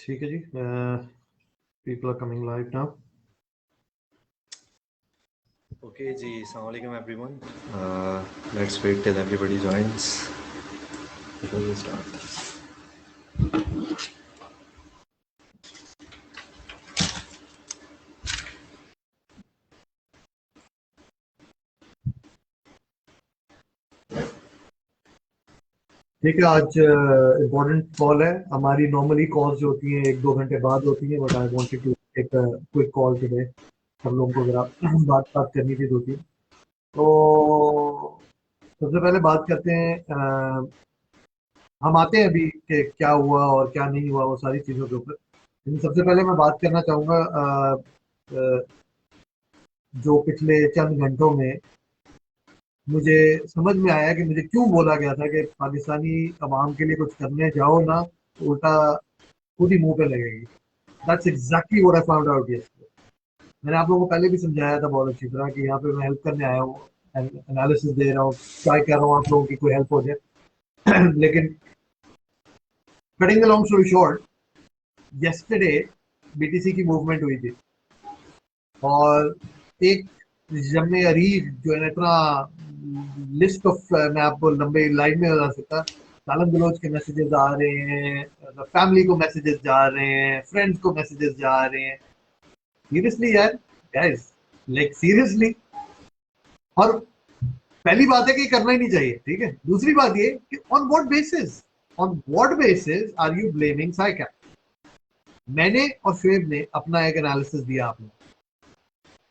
ठीक है जी, people are coming live now. Okay जी, अस्सलाम वालेकुम everyone. Let's wait till everybody joins before we start. ठीक है, आज इम्पोर्टेंट कॉल है हमारी। नॉर्मली कॉल्स जो होती हैं 1-2 घंटे बाद होती हैं, but I wanted to take a quick call today. सब लोगों को जरा बात करनी थी 2-3। तो सबसे पहले बात करते हैं, हम आते हैं अभी कि क्या हुआ और क्या नहीं हुआ वो सारी चीज़ों के ऊपर। लेकिन सबसे पहले मैं बात करना चाहूँगा जो पिछले चंद घंटों में मुझे समझ में आया कि मुझे क्यों बोला गया था कि पाकिस्तानी अवाम के लिए कुछ करने जाओ ना तो उल्टा खुद ही मुंह पे लगेगी। That's exactly what I found out yesterday. मैंने आप लोगों को पहले भी समझाया था बहुत अच्छी तरह कि यहाँ पे मैं हेल्प करने आया हूँ, एनालिसिस दे रहा हूँ, ट्राई कर रहा हूँ आप लोगों की कोई हेल्प हो जाए। लेकिन cutting the long story short, yesterday BTC की मूवमेंट हुई थी और एक जमे अरीब जो है इतना लिस्ट ऑफ, मैं आपको लंबे लाइन में बता सकता, गालम गलोच के मैसेजेस आ रहे हैं, फैमिली को मैसेजेस जा रहे हैं, फ्रेंड्स को मैसेजेस जा रहे हैं। सीरियसली यार गाइस, लाइक सीरियसली। और पहली बात है कि करना ही नहीं चाहिए, ठीक है। दूसरी बात ये कि on what basis are you blaming Saika. मैंने और शुएब ने अपना एक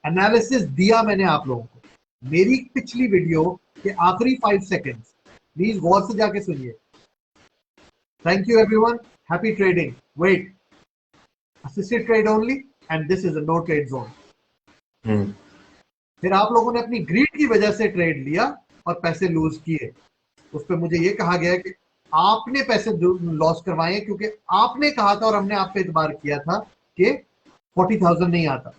एनालिसिस दिया मैंने आप लोगों को। मेरी पिछली वीडियो के आखिरी 5 सेकंड्स प्लीज गौर से जाके सुनिए। Thank you everyone, happy trading. Wait, assisted trade only and this is a no trade zone. फिर आप लोगों ने अपनी ग्रीड की वजह से ट्रेड लिया और पैसे लूज किए। उस पर मुझे ये कहा गया कि आपने पैसे लॉस करवाए क्योंकि आपने कहा था और हमने आप पे इतबार किया था कि 40,000 नहीं आता।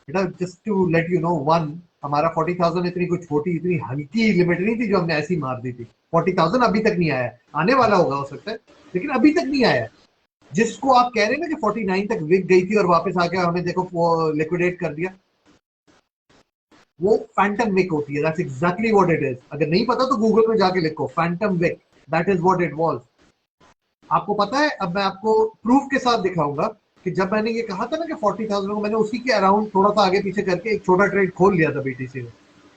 बेटा just to let you know one, हमारा 40,000 इतनी कुछ छोटी, इतनी हल्की लिमिट नहीं थी जो हमने ऐसी मार दी थी। 40,000 अभी तक नहीं आया, आने वाला होगा हो सकता है, लेकिन अभी तक नहीं आया। जिसको आप कह रहे हैं ना कि 49 तक विक गई थी और वापस आके हमें देखो लिक्विडेट कर दिया, वो फैंटम विक होती है। That's exactly what it is. अगर नहीं पता तो गूगल में जाके लिखो phantom wick, that is what it was. आपको पता है, अब मैं आपको प्रूफ के साथ दिखाऊंगा कि जब मैंने ये कहा था ना कि 40,000 को, मैंने उसी के अराउंड थोड़ा सा आगे पीछे करके एक छोटा ट्रेड खोल लिया था बीटीसी में,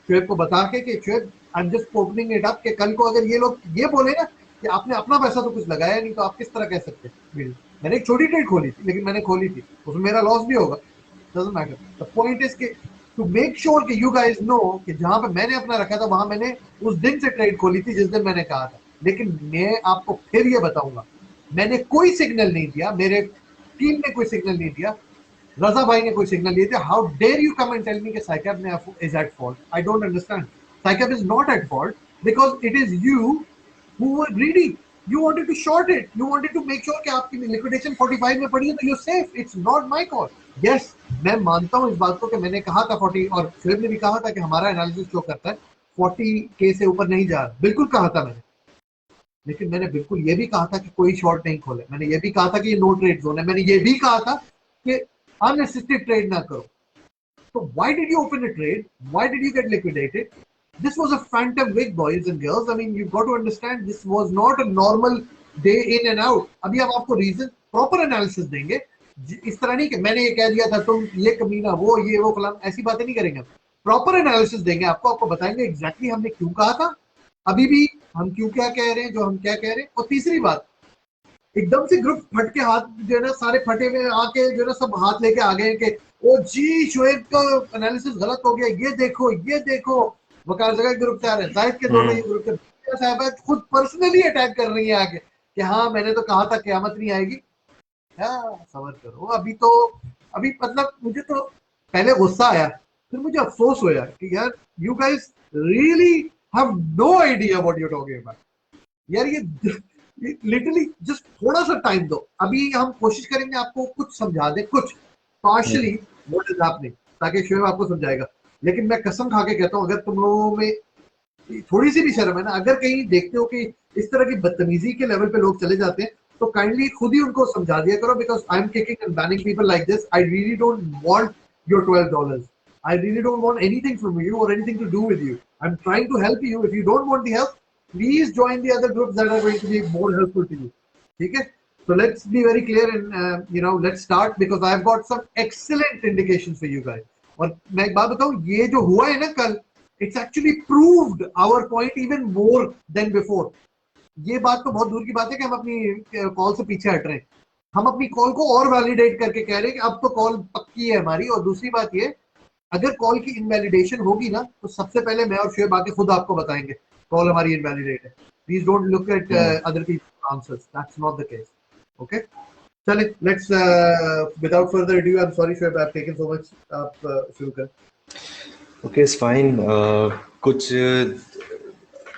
शुएब को बता के कि Shoaib I am just opening it up, कि कल को अगर ये लोग ये बोले ना कि आपने अपना पैसा तो कुछ लगाया नहीं तो आप किस तरह कह सकते हैं। मैंने एक छोटी ट्रेड खोली थी, लेकिन मैंने खोली थी, उसमें मेरा लॉस भी होगा, doesn't matter. The point is कि टू मेक श्योर कि यू गाइस नो कि जहां पे मैंने अपना रखा था वहां मैंने उस दिन से ट्रेड खोली थी जिस दिन मैंने कहा था। लेकिन मैं आपको फिर ये बताऊंगा, मैंने कोई सिग्नल नहीं दिया, मेरे टीम ने कोई सिग्नल नहीं दिया, रजा भाई ने कोई सिग्नल नहीं दिया। How dare you come and tell me कि साइकैब ने is at fault. I don't understand. Cycab is not at fault because it is you who were greedy. You wanted to short it. You wanted to make sure कि आपकी liquidation 45 में पड़ी है तो you're safe. It's not my call. Yes, मैं मानता हूँ इस बात को कि मैंने कहा था 40, और शुएब ने भी कहा था कि हमारा एनालिसिस शो करता है 40K से ऊपर नहीं जा रहा। बिल्कुल कहा था मैंने, लेकिन मैंने बिल्कुल ये भी कहा था कि कोई शॉर्ट नहीं खोले। मैंने ये भी कहा था कि ये नो ट्रेड जोन है। मैंने ये भी कहा था कि अनअसिस्टेड ट्रेड ना करो। So why did you open a trade? Why did you get liquidated? This was a phantom wig, boys and girls. I mean, you've got to understand this was not a normal day in and out. अभी हम आपको reason proper analysis देंगे। इस तरह नहीं कि मैंने ये कह दिया था तुम ये कमीना वो ये वो फलाना, ऐसी बातें नहीं करेंगे। प्रॉपर एनालिसिस देंगे आपको बताएंगे एग्जैक्टली हमने क्यों कहा था, अभी भी हम क्यों क्या कह रहे हैं, जो हम क्या कह रहे हैं। और तीसरी बात, एकदम से ग्रुप फट के हाथ जो है ना, सारे फटे हुए आके जो है ना सब हाथ लेके आ गए कि ओ जी शुएब का एनालिसिस गलत हो गया, ये देखो ये देखो। वकार जगह ग्रुप से आ रहे हैं, जाहिद के दोनों ही ग्रुप से साहब खुद पर्सनली अटैक कर रही है आके कि हाँ मैंने तो कहा था क़यामत नहीं आएगी। हाँ समझ करो। अभी मतलब मुझे तो पहले गुस्सा आया, फिर मुझे अफसोस हुआ कि यार you guys really have no idea what you talking about. यार ये लिटरली जस्ट थोड़ा सा टाइम दो। अभी हम कोशिश करेंगे आपको कुछ समझा दे, कुछ पार्शली व्हाट इज हैपनिंग, ताकि शुएब आपको समझाएगा। लेकिन मैं कसम खा के कहता हूँ, अगर तुम लोगों में थोड़ी सी भी शर्म है ना, अगर कहीं देखते हो कि इस तरह की बदतमीजी के लेवल पे लोग चले जाते हैं, तो काइंडली खुद ही उनको समझा दिया करो, because I am kicking and banning people like this. I really don't want your $12. I really don't want anything from you or anything to do with you. I'm trying to help you. If you don't want the help, please join the other groups that are going to be more helpful to you. Okay? So let's be very clear and let's start, because I've got some excellent indications for you guys. और मैं एक बात बताऊं, ये जो हुआ है ना कल, it's actually proved our point even more than before. ये बात तो बहुत दूर की बात है कि हम अपनी कॉल से पीछे हट रहे हैं. हम अपनी कॉल को और वैलिडेट करके कह रहे हैं कि अब तो कॉल पक्की है हमारी. और दूसरी बात ये, अगर कॉल की इनवैलिडेशन होगी ना, तो सबसे पहले मैं और शुएब आके खुद आपको बताएंगे कॉल हमारी इनवैलिडेट है. Please don't look at other people's answers, that's not the case. Okay, चलिए let's without further ado, I am sorry Shoaib, I have taken so much. आप शुरू कर. Okay, it's fine. कुछ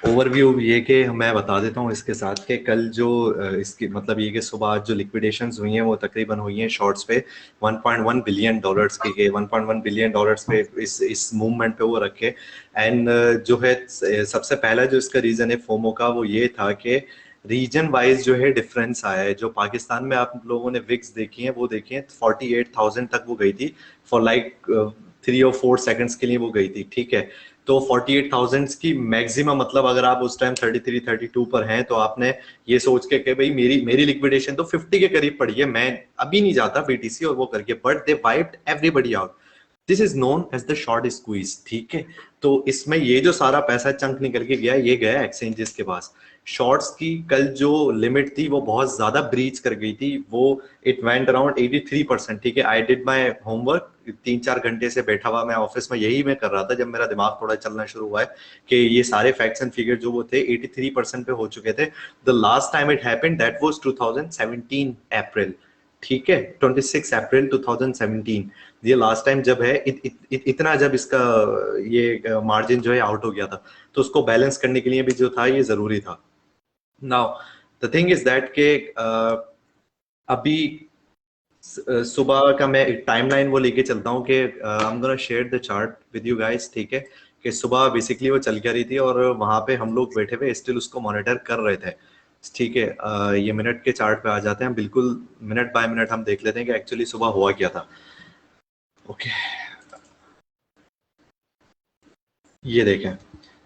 ओवरव्यू ये कि मैं बता देता हूँ इसके साथ कि कल जो इसकी मतलब ये कि सुबह आज जो लिक्विडेशंस हुई हैं वो तकरीबन हुई हैं शॉर्ट्स पे $1.1 बिलियन की. 1.1 बिलियन डॉलर्स पे इस मूवमेंट पे वो रखे. एंड जो है सबसे पहला जो इसका रीजन है फोमो का, वो ये था कि रीजन वाइज जो है डिफरेंस आया है. जो पाकिस्तान में आप लोगों ने विक्स देखी हैं वो देखी हैं 48,000 तक वो गई थी फॉर लाइक 3 और 4 सेकंड्स के लिए वो गई थी. ठीक है, तो 48,000 की मैक्सिमम, मतलब अगर आप उस टाइम 33-32 पर हैं तो आपने ये सोच के कि भाई मेरी लिक्विडेशन तो 50 के करीब पड़ी है, मैं अभी नहीं जाता बीटीसी और वो करके. But they wiped everybody out. This is known as the short squeeze. ठीक है, तो इसमें ये जो सारा पैसा चंक निकल के गया, ये गया एक्सचेंजेस के पास. शॉर्ट्स की कल जो लिमिट थी वो बहुत ज्यादा ब्रीच कर गई थी. वो इट वेंट अराउंड 83%. ठीक है, आई डिड माय होमवर्क. 3-4 घंटे से बैठा हुआ मैं ऑफिस में, यही मैं कर रहा था जब मेरा दिमाग थोड़ा चलना शुरू हुआ है कि ये सारे फैक्ट्स एंड फिगर जो वो थे 83% पे हो चुके थे. The last time it happened that was 2017 अप्रैल. ठीक है, 26 अप्रैल 2017 ये लास्ट टाइम जब है इतना जब इसका ये मार्जिन जो है आउट हो गया था. तो उसको बैलेंस करने के लिए भी जो था ये जरूरी था. Now the thing is that के अभी सुबह का मैं टाइमलाइन वो लेके चलता हूँ कि आई am gonna share the chart with you guys. ठीक है, कि सुबह बेसिकली वो चल क्या रही थी और वहां पे हम लोग बैठे हुए स्टिल उसको मॉनिटर कर रहे थे. ठीक है, ये मिनट के चार्ट पे आ जाते हैं, बिल्कुल मिनट बाय मिनट हम देख लेते हैं कि एक्चुअली सुबह हुआ क्या था. ओके, ये देखें,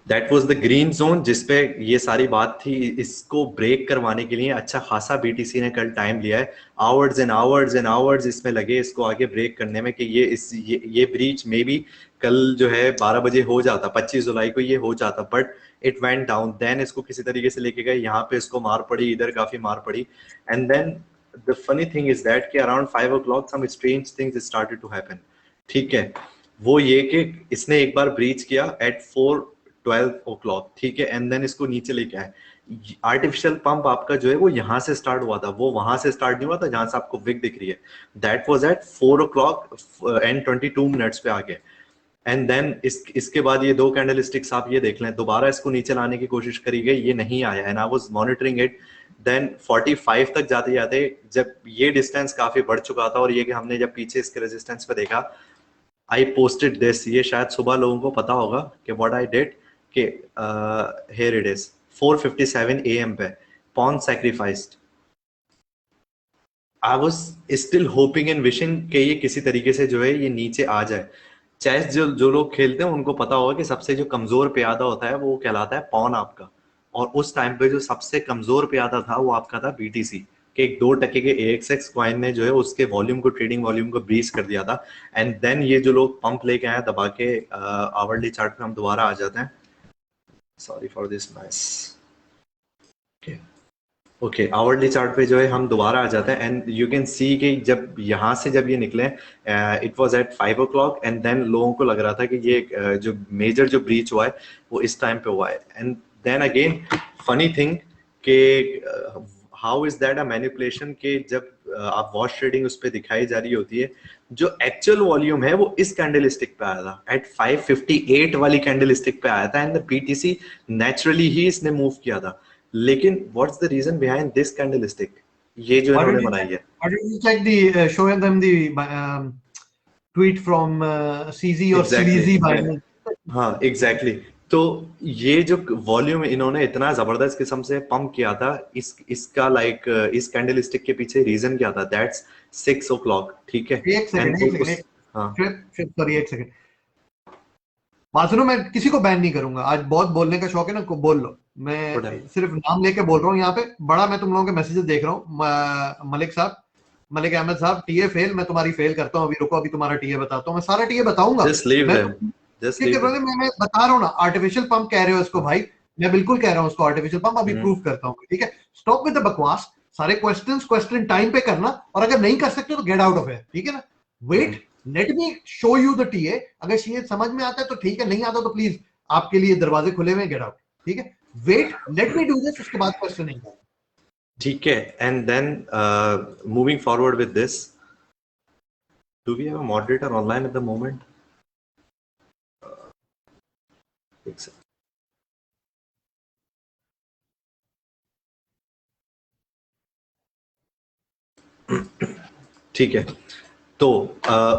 that was the green zone जिसपे ये सारी बात थी. इसको ब्रेक करवाने के लिए अच्छा खासा बीटीसी ने कल टाइम लिया है. Hours and hours and hours इसमें लगे इसको आगे ब्रेक करने में कि ये ब्रीच मे बी कल जो है 12 बजे हो जाता, 25 जुलाई को ये हो जाता. But it went down. Then इसको किसी तरीके से लेके गए, यहाँ पे इसको मार पड़ी, इधर काफी मार पड़ी. And then the funny thing is that कि around 5 o'clock some strange things started to happen. ठीक है, वो ये कि इसने एक बार ब्रीच किया एट 4:12 o'clock. ठीक है, एंड देन इसको नीचे लेके आए. आर्टिफिशियल पंप आपका जो है वो यहाँ से स्टार्ट हुआ था, वो वहां से स्टार्ट नहीं हुआ था जहां से आपको विक दिख रही है. That was at 4 o'clock and 22 minutes पे आ गए. एंड देन इसके बाद ये 2 कैंडलस्टिक्स आप ये देख लें, दोबारा इसको नीचे लाने की कोशिश करी गई, ये नहीं आया. And I was monitoring it. Then 45 तक जाते जाते जब ये डिस्टेंस काफी बढ़ चुका था और ये कि हमने जब पीछे इसके रेजिस्टेंस पे देखा, आई पोस्टेड दिस. ये शायद सुबह लोगों को पता होगा कि व्हाट आई डिड कि हियर इट इज 4:57 AM पे pawn sacrificed. I was still hoping and wishing कि ये किसी तरीके से जो है ये नीचे आ जाए. चेस जो लोग खेलते हैं उनको पता होगा कि सबसे जो कमजोर प्यादा होता है वो कहलाता है पॉन आपका. और उस टाइम पे जो सबसे कमजोर प्यादा था वो आपका था बीटीसी के. 2% के AXX कॉइन ने जो है उसके वॉल्यूम को, ट्रेडिंग वॉल्यूम को ब्रीच कर दिया था. एंड देन ये जो लोग पंप लेके आए दबा के, आवरली चार्ट पे हम दोबारा आ जाते हैं. Sorry for this mess. Okay, hourly chart पे जो है हम दोबारा आ जाते हैं. एंड यू कैन सी कि जब यहाँ से जब ये निकले, it was at 5 o'clock. And then लोगों को लग रहा था कि ये जो मेजर जो ब्रीच हुआ है वो इस टाइम पे हुआ है. And then again funny thing के how is that a manipulation के जब आप वॉच ट्रेडिंग उस पर दिखाई जा रही होती है, जो एक्चुअल वॉल्यूम है वो इस कैंडलस्टिक पे आया था, एट 5:58 वाली कैंडलस्टिक पे आया था. एंड द बीटीसी नेचुरली ही इसने मूव किया था. लेकिन what's the reason behind this candlestick, ये जो इन्होंने बनाई है. Why don't you check the showing them the tweet from CZ or Exactly. CZ by हाँ, एग्जैक्टली. तो ये जो वॉल्यूम इन्होंने इतना जबरदस्त किस्म से पंप किया था, इसका लाइक इस कैंडल स्टिक के पीछे रीजन क्या था? दैट्स 6 o'clock, ठीक है। एक सेकंड, एंड एक उस सेकंड, हाँ सॉरी, एक सेकंड। बात सुनो, मैं किसी को बैन नहीं करूंगा, आज बहुत बोलने का शौक है ना, बोल लो। whatever. मैं सिर्फ नाम लेके बोल रहा हूँ यहाँ पे। बड़ा मैं तुम लोगों के मैसेजेस देख रहा हूँ। मलिक साहब, मलिक अहमद साहब, टीए फेल, मैं तुम्हारी फेल करता हूँ। अभी रुको, अभी तुम्हारा टीए बताता हूँ, मैं सारा टीए बताऊंगा। Just leave मैं them. तो Just ठीक है leave them. ब्रदर, मैं बता रहा हूँ ना, आर्टिफिशियल पंप कह रहे हो इसको भाई, मैं बिल्कुल कह रहा हूँ उसको आर्टिफिशियल पंप, अभी हम्म, प्रूव करता हूँ, ठीक है। स्टॉप विद द बकवास, सारे क्वेश्चन टाइम पे करना, और अगर नहीं कर सकते तो गेट आउट ऑफ हियर, ठीक है ना। Hmm. Wait, let me show you the TA. अगर टीए समझ में आता है तो ठीक है, नहीं आता तो प्लीज, आपके लिए दरवाजे खुले हुए, गेट आउट, ठीक है। Wait, let me do this, उसके बाद क्वेश्चन नहीं करना। ठीक है। And then moving forward with this, do we have a moderator online at the moment? ठीक है। तो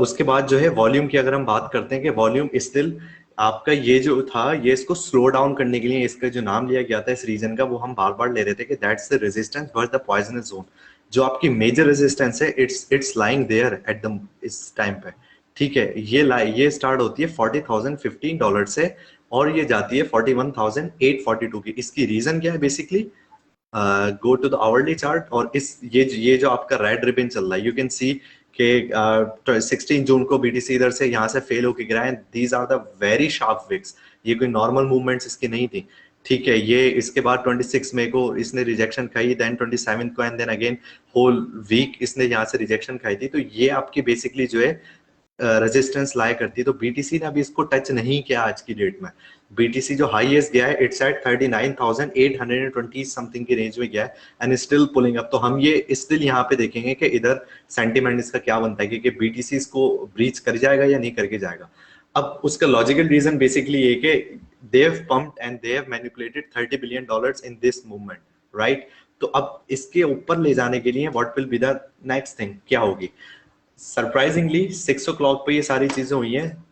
उसके बाद जो है वॉल्यूम की अगर हम बात करते हैं कि वॉल्यूम स्टिल आपका ये जो था, ये इसको स्लो डाउन करने के लिए इसका जो नाम लिया गया था इस रीजन का, वो हम बार बार ले रहे थे कि that's the resistance worth the poisonous zone. जो आपकी मेजर रेजिस्टेंस है, it's lying there at the इस टाइम पे, ठीक है। ये स्टार्ट होती है $40,015 से, और ये जाती है 41,842 की। इसकी रीजन क्या है? Basically go to the hourly chart, और इस ये जो आपका रेड रिबन चल रहा है, यू कैन सी कि 16 जून को बीटीसी इधर से यहाँ से फेल होके गिरा है। These are the very sharp wicks, ये कोई नॉर्मल मूवमेंट्स इसकी नहीं थी, ठीक है। ये इसके बाद 26 मई को इसने रिजेक्शन खाई, देन 27 को, and then again whole week इसने यहाँ से रिजेक्शन खाई थी। तो ये आपकी बेसिकली जो है रेजिस्टेंस लाया करती है। तो बीटीसी ने अभी इसको टच नहीं किया आज की डेट में। बीटीसी जो हाईएस्ट गया है, इट्स एट 39,820 समथिंग की रेंज में गया है, एंड स्टिल पुलिंग अप। तो हम ये स्टिल यहाँ पे देखेंगे कि इधर सेंटीमेंट इसका क्या बनता है, क्योंकि बीटीसी इसको ब्रीच कर जाएगा या नहीं करके जाएगा। अब उसका लॉजिकल रीजन बेसिकली ये कि they have pumped and they have manipulated $30 billion in this movement, right. तो अब इसके ऊपर ले जाने के लिए what will be the next thing, क्या होगी? सरप्राइजिंगली 6 o'clock पे ये सारी चीजें हुई हैं।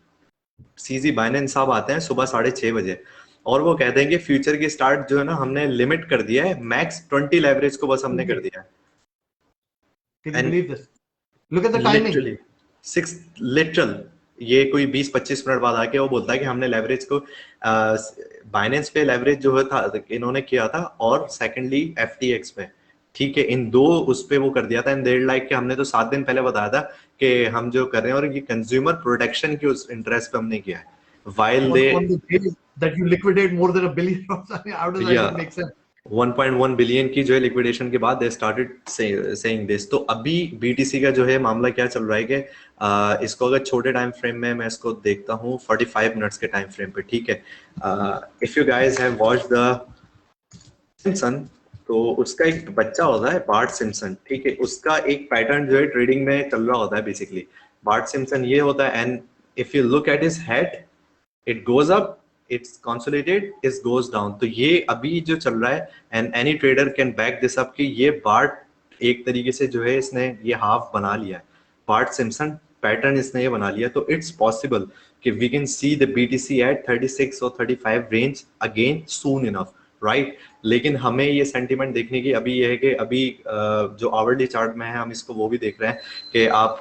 सीजी बाइनेंस साहब आते हैं सुबह 6:30 बजे, और वो कहते हैं कि फ्यूचर की स्टार्ट जो है ना, हमने लिमिट कर दिया है, मैक्स 20 लेवरेज को बस हमने कर दिया है। Can you and believe this? Look at the timing. Literally 6 literal, ये कोई 20-25 मिनट बाद आके वो बोलता है कि हमने लेवरेज को बाइनेंस पे लेवरेज जो है था इन्होंने किया था, और सेकेंडली एफटीएक्स पे, ठीक है। इन दो उस पे वो कर दिया था। एंड देर लाइक कि हमने तो 7 दिन पहले बताया था कि हम जो कर रहे हैं, और ये कंज्यूमर प्रोटेक्शन के उस इंटरेस्ट पे हमने किया है, while they on the day that you liquidate more than $1 billion, how does that या even make sense? 1.1 बिलियन की जो है लिक्विडेशन के बाद दे स्टार्टेड सेइंग दिस। तो अभी बीटीसी का जो है मामला क्या चल रहा है कि इसको अगर छोटे टाइम फ्रेम में मैं इसको देखता हूँ 45 मिनट्स के टाइम फ्रेम पे, ठीक है। If you guys have watched the Simpson, तो उसका एक बच्चा होता है बार्ट सिम्पसन, ठीक है। उसका एक पैटर्न जो है ट्रेडिंग में चल रहा होता है बेसिकली। बार्ट सिम्पसन ये होता है, and if you look at his head, it goes up, it's consolidate, it goes down. तो ये अभी जो चल रहा है, and any trader can back this up कि ये बार्ट एक तरीके से जो है इसने ये हाफ बना लिया है, बार्ट सिम्पसन पैटर्न इसने ये बना लिया। तो इट्स पॉसिबल कि we can see the BTC at 36 और 35 range again soon enough, right. लेकिन हमें ये सेंटीमेंट देखने की अभी ये है कि अभी जो आवरली चार्ट में है, हम इसको वो भी देख रहे हैं कि आप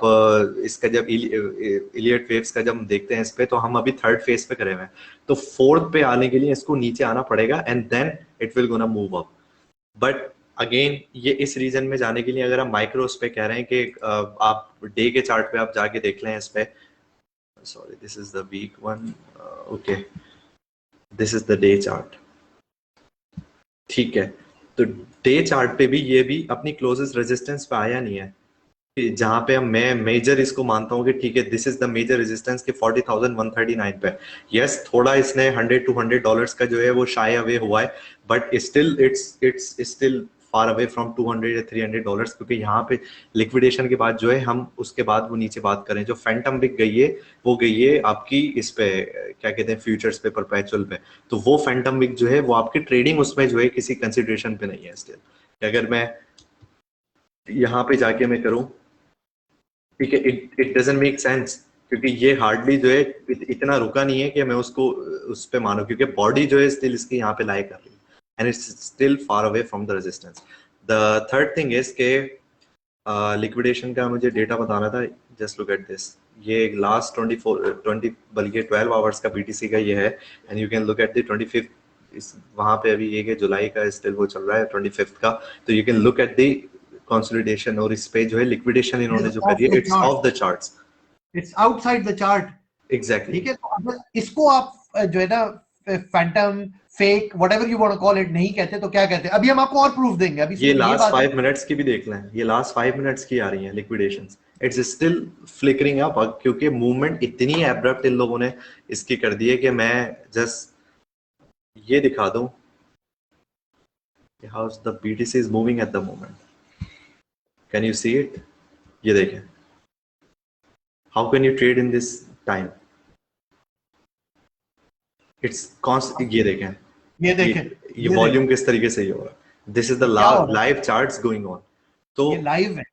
इसका जब इलियट वेव्स का जब देखते हैं इस पे, तो हम अभी थर्ड फेज पे करे हुए हैं। तो फोर्थ पे आने के लिए इसको नीचे आना पड़ेगा, and then it will gonna move up. But again ये इस रीजन में जाने के लिए अगर हम माइक्रोस पे कह रहे हैं कि आप डे के चार्ट पे आप जाके देख लें इस पे, sorry this is the week one, okay this is the day chart, ठीक है। तो डे चार्ट पे भी ये भी अपनी क्लोजेस्ट रेजिस्टेंस पे आया नहीं है, जहां पे मैं मेजर इसको मानता हूँ कि ठीक है this is the major resistance के 40,139 पे। यस, थोड़ा इसने $100-200 का जो है वो शाय अवे हुआ है, but still it's still far away from 200 या $300, क्योंकि यहाँ पे लिक्विडेशन के बाद जो है, हम उसके बाद वो नीचे बात करें, जो फैंटम विक गई है वो गई है आपकी इस पे क्या कहते हैं, फ्यूचर्स पे, परपेचुअल पे। तो वो फैंटम विक जो है वो आपकी ट्रेडिंग उसमें जो है किसी कंसिडरेशन पे नहीं है स्टिल। अगर मैं यहाँ पे जाके मैं करूँ, ठीक है, इट डजंट मेक सेंस क्योंकि ये हार्डली जो है इतना रुका नहीं है कि मैं उसको उस पे मानूं, क्योंकि बॉडी जो है स्टिल इसकी यहाँ पे लाई कर रही है and it's still far away from the resistance. The third thing is के लिक्विडेशन का मुझे डेटा बताना था। जस्ट लुक एट दिस, ये लास्ट 20 बल्कि 12 आवर्स का बीटीसी का ये है and you can look at the 25th इस वहां पे अभी ये जुलाई का स्टिल वो चल रहा है 25th का, तो you can look at the consolidation और इस पे जो है लिक्विडेशन इन्होंने जो करी है it's off the charts, it's outside the chart. Exactly. ठीक है, तो अगर इसको आप जो है ना phantom fake whatever you want to call it नहीं कहते तो क्या कहते हैं? अभी हम आपको और प्रूफ देंगे। अभी ये लास्ट 5 मिनट्स की भी देख लें, ये लास्ट 5 मिनट्स की आ रही हैं लिक्विडेशंस, इट्स स्टिल फ्लिकरिंग अप, क्योंकि मूवमेंट इतनी एब्रप्ट इन लोगों ने इसकी कर दी है कि मैं जस्ट ये दिखा दूं कि how the BTC is moving at the moment. Can you see it? ये देखें, how can you trade in this time? It's const, ये देखें, ये वॉल्यूम किस तरीके से हो रहा है। This is the live charts going on. तो ये लाइव है,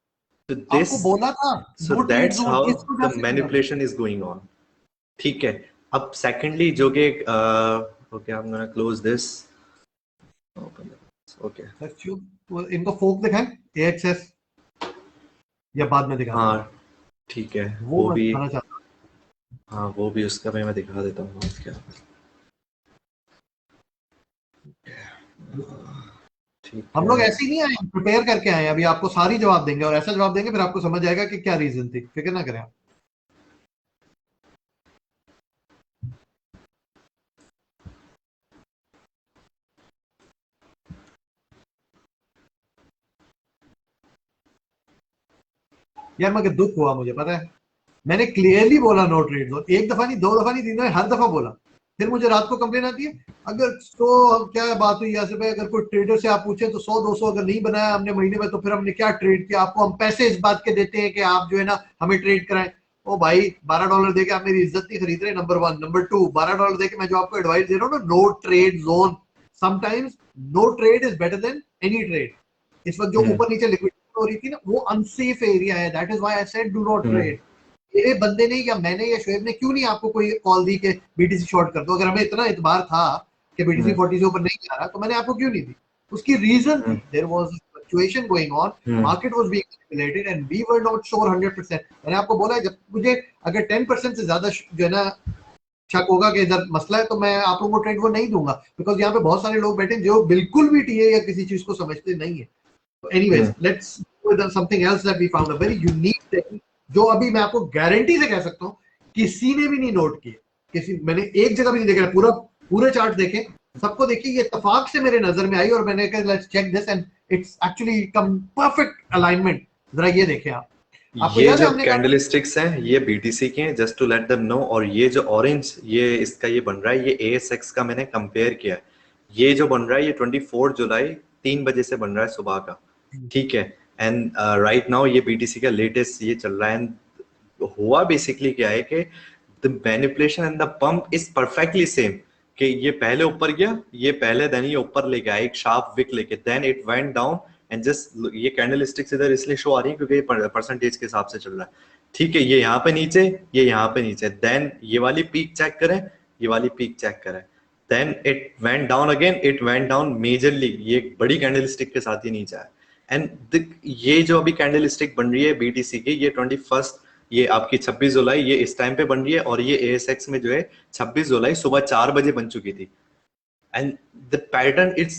तो दिस, आपको बोला था सो that's how the manipulation is going on. ठीक है, अब सेकेंडली जो कि okay I am gonna close this, okay इनको फोक दिखाएं एएक्सएस या बाद में दिखा? हाँ ठीक है, वो भी, हाँ वो भी उसका मैं दिखा देता हूँ क्या। हम लोग ऐसे ही नहीं आए, प्रिपेयर करके आए, अभी आपको सारी जवाब देंगे और ऐसा जवाब देंगे फिर आपको समझ आएगा कि क्या रीजन थी, फिक्र ना करें आप। यार मगर दुख हुआ मुझे, पता है मैंने क्लियरली बोला नो ट्रेड जोन, एक दफा नहीं, दो दफा नहीं, तीन दफा, हर दफा बोला। फिर मुझे रात को कंप्लेन आती है अगर तो क्या बात हुई यासिर भाई, अगर कोई ट्रेडर से आप पूछे तो 100-200 अगर नहीं बनाया हमने महीने में तो फिर हमने क्या ट्रेड किया, आपको हम पैसे इस बात के देते हैं कि आप जो है ना हमें ट्रेड कराएं। ओ भाई $12 देके आप मेरी इज्जत नहीं खरीद रहे, नंबर 1। नंबर 2, $12 देके मैं जो आपको एडवाइस दे रहा हूँ ना, no trade zone, sometimes no trade is better than any trade. इस वक्त जो ऊपर नीचे लिक्विडिटी हो रही थी ना, वो अनसेफ एरिया है, that is why I said do not trade. मेरे बंदे ने या मैंने या शोएब ने क्यों नहीं आपको कोई कॉल दी कि बीटीसी शॉर्ट कर दो? अगर हमें इतना इतबार था कि बीटीसी 40 से ऊपर नहीं जा रहा तो मैंने आपको क्यों नहीं दी? उसकी रीजन थी, there was a fluctuation going on, market was being manipulated and we were not sure 100%। मैंने आपको बोला जब मुझे अगर 10% से ज्यादा जो है ना शक होगा कि इधर मसला है तो मैं आप लोगों को ट्रेड वो नहीं दूंगा, बिकॉज यहाँ पे बहुत सारे लोग बैठे जो बिल्कुल भी टीए या किसी चीज को समझते नहीं है। तो anyways let's go with something else that we found, a very unique thing जो अभी मैं आपको गारंटी से कह सकता हूँ किसी ने भी नहीं नोट किया, किसी, मैंने एक जगह भी नहीं देखा, पूरे चार्ट देखे, सबको देखिए, ये इत्तेफाक से मेरे नजर में आई और मैंने कहा let's check this and it's actually come perfect alignment. जरा ये देखें आप, आपको ये जो कैंडलस्टिक्स हैं ये बीटीसी के हैं, just to let them know. और ये जो ऑरेंज ये इसका ये बन रहा है, ये एएसएक्स का मैंने कंपेयर किया है। ये जो बन रहा है ये 24 जुलाई 3 बजे से बन रहा है सुबह का, ठीक है। एंड राइट नाउ ये बीटीसी का लेटेस्ट ये चल रहा है। एंड हुआ बेसिकली क्या है कि the manipulation and the pump is perfectly same, कि ये पहले ऊपर गया, ये पहले देन ये ऊपर ले गया एक शार्प विक लेके, then it went down and just ये कैंडलस्टिक्स इधर इसलिए शो आ रही है क्योंकि ये परसेंटेज के हिसाब से चल रहा है, ठीक है। ये यहाँ पे नीचे, ये यहाँ पे नीचे, देन ये वाली पीक चेक करें, ये वाली पीक चेक करें, then it went down again, it went down majorly, ये एक बड़ी कैंडलस्टिक के साथ ही नीचे आया। एंड ये जो अभी कैंडलस्टिक बन रही है बीटीसी की, ये 21 ये आपकी 26 जुलाई ये इस टाइम पे बन रही है, और ये एएसएक्स में जो है 26 जुलाई सुबह 4 बजे बन चुकी थी। And the pattern it's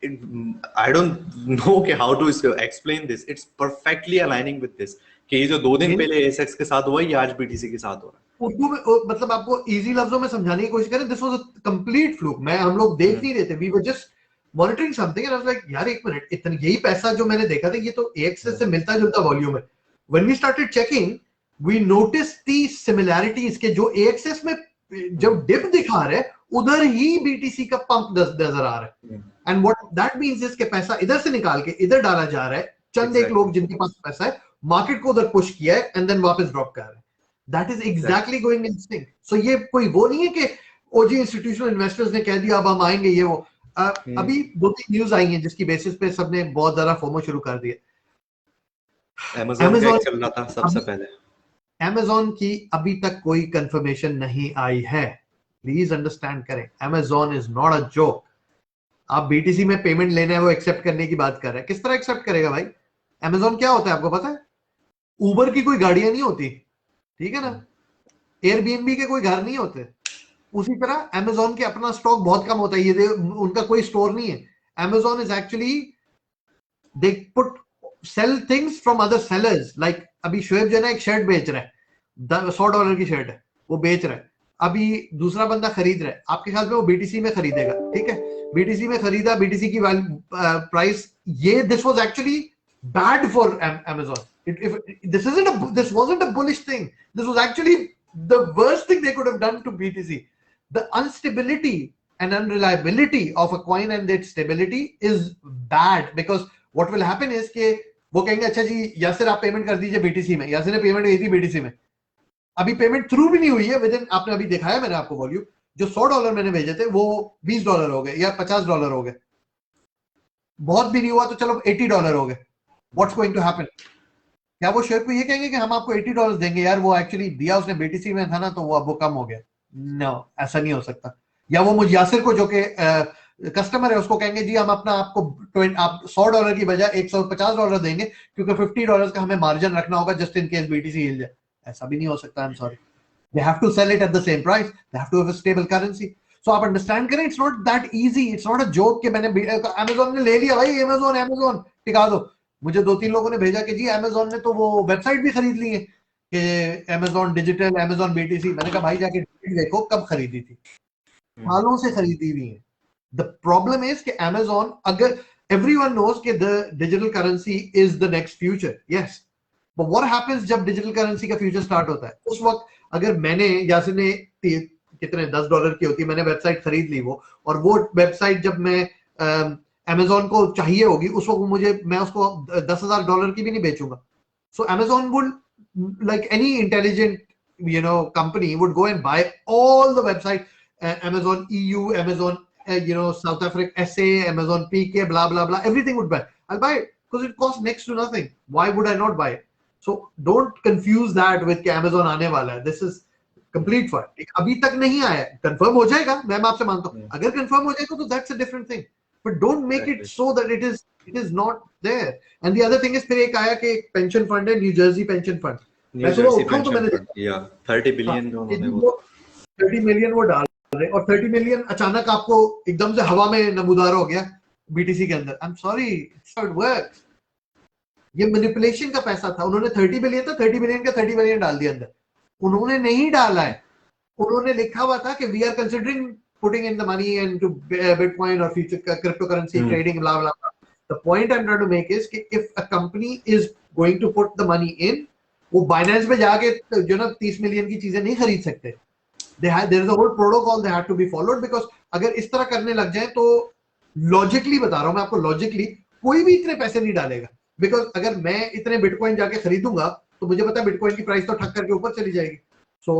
I don't know कि how to explain this, it's perfectly aligning with this, कि ये जो 2 दिन पहले एएसएक्स के साथ हुआ ये आज बीटीसी के साथ हो रहा है। उर्दू में मतलब आपको इजी लफ्जों में समझाने की कोशिश करें, this was a complete fluke. मैं हम लोग देख नहीं रहे थे, we were just monitoring something and I was like यार एक मिनट, इतना यही पैसा जो मैंने देखा था ये तो एएक्सएस से मिलता जुलता वॉल्यूम है। When we started checking we notice the similarities के जो एएक्सएस में जब डिप दिखा रहे उधर ही बीटीसी का पंप नजर आ रहा है। And what that means is कि पैसा इधर से निकाल के इधर डाला जा रहा है, चंद एक लोग जिनके पास पैसा है मार्केट को उधर पुश किया है एंड देन वापस ड्रॉप कर रहे हैं। That is exactly going in sync. So ये कोई वो नहीं है कि ओजी इंस्टीट्यूशनल इन्वेस्टर्स ने कह दिया अब हम आएंगे ये वो। अभी 2-3 न्यूज आई हैं जिसकी बेसिस पे सबने बहुत ज्यादा फोमो शुरू कर दिया। Amazon का चल रहा था सबसे पहले, Amazon की अभी तक कोई कंफर्मेशन नहीं आई है, प्लीज अंडरस्टैंड करें, Amazon is not a joke. आप BTC में पेमेंट लेना है वो एक्सेप्ट करने की बात कर रहे हैं, किस तरह एक्सेप्ट करेगा भाई? Amazon क्या होता है आपको पता है? उबर की कोई गाड़ियां नहीं होती, ठीक है ना, एयरबीएनबी के कोई घर नहीं होते, उसी तरह Amazon के अपना स्टॉक बहुत कम होता है, ये उनका कोई स्टोर नहीं है। Amazon is actually they put sell things from other sellers, like अभी शोएब जो है ना एक शर्ट बेच रहा है, $100 की शर्ट है, वो बेच रहा है, अभी दूसरा बंदा खरीद रहा है, आपके ख्याल में वो BTC में खरीदेगा, ठीक है, BTC में खरीदा, BTC की प्राइस ये this was actually bad for Amazon. This wasn't a bullish thing. This was actually the worst thing they could have done to BTC. The instability and unreliability of a coin and its stability is bad, because what will happen is कि वो कहेंगे अच्छा जी यासिर आप payment कर दीजिए BTC में, यासिर ने payment की थी BTC में, अभी पेमेंट थ्रू भी नहीं हुई है, विदिन आपने अभी दिखाया मैंने आपको वॉल्यूम, जो $100 मैंने भेजे थे वो $20 हो गए या $50 हो गए, बहुत भी नहीं हुआ तो चलो $80 हो गए। What's going to happen? क्या वो शेयर को ये कहेंगे कि हम आपको $80 देंगे, यार वो एक्चुअली दिया उसने BTC में था ना तो वो अब वो कम हो गया? नो, ऐसा नहीं हो सकता। या वो मुझे यासिर को जो कि कस्टमर है उसको कहेंगे जी हम अपना आपको आप $100 की बजाय $150 देंगे क्योंकि $50 का हमें मार्जिन रखना होगा जस्ट इन केस BTC हिल जाए? ऐसा भी नहीं हो सकता। आई am sorry, they have to sell it at the same price, they have to have a stable currency. So आप अंडरस्टैंड करें, it's not that easy, it's not a joke कि मैंने Amazon ने ले लिया भाई, Amazon टिका दो। मुझे 2-3 लोगों ने भेजा कि जी Amazon ने तो वो वेबसाइट भी खरीद ली है कि Amazon डिजिटल, Amazon BTC। मैंने कहा भाई जाके देखो कब खरीदी थी, सालों से खरीदी हुई है। द प्रॉब्लम इज कि Amazon, अगर everyone knows कि the digital currency is the next future, yes, but what happens जब डिजिटल करेंसी का फ्यूचर स्टार्ट होता है? उस वक्त अगर मैंने यासिर ने कितने $10 की होती है, मैंने वेबसाइट खरीद ली वो, और वो वेबसाइट जब मैं Amazon को चाहिए होगी उस वक्त मुझे, मैं उसको $10,000 की भी नहीं बेचूंगा। सो Amazon would, like any intelligent company, would go and buy all the website, Amazon EU, Amazon South Africa SA, Amazon PK, blah blah blah, everything would buy. I'll buy it because it costs next to nothing. Why would I not buy it? So don't confuse that with कि Amazon आने वाला है. This is complete fun. अभी तक नहीं आया, confirm हो जाएगा, मैं आपसे मानता हूँ, अगर कंफर्म हो जाएगा तो that's a different thing, but don't make it so that it is not there. And the other thing is फिर एक आया कि एक पेंशन फंड है, न्यू जर्सी पेंशन फंड, मैं सुबह उठाऊं तो मैंने देखा 30 बिलियन वो 30 मिलियन वो डाल रहे, और 30 मिलियन अचानक आपको एकदम से हवा में नमूदार हो गया BTC के अंदर। आई am sorry, it's not work. ये मैनिपुलेशन का पैसा था, उन्होंने 30 बिलियन था, 30 बिलियन का 30 बिलियन डाल दिया अंदर, उन्होंने नहीं डाला है, उन्होंने लिखा हुआ था कि we are considering putting in the money into bitcoin और future cryptocurrency trading blah blah. The point I am trying to make is कि if a company is going to put the money in, वो Binance पे जाके जो ना 30 million की चीजें नहीं खरीद सकते। There is a whole protocol they have to be followed, because अगर इस तरह करने लग जाए तो लॉजिकली बता रहा हूं मैं आपको, लॉजिकली कोई भी इतने पैसे नहीं डालेगा, बिकॉज अगर मैं इतने बिटकॉइन जाके खरीदूंगा तो मुझे पता है बिटकॉइन की प्राइस तो ठक करके ऊपर चली जाएगी। So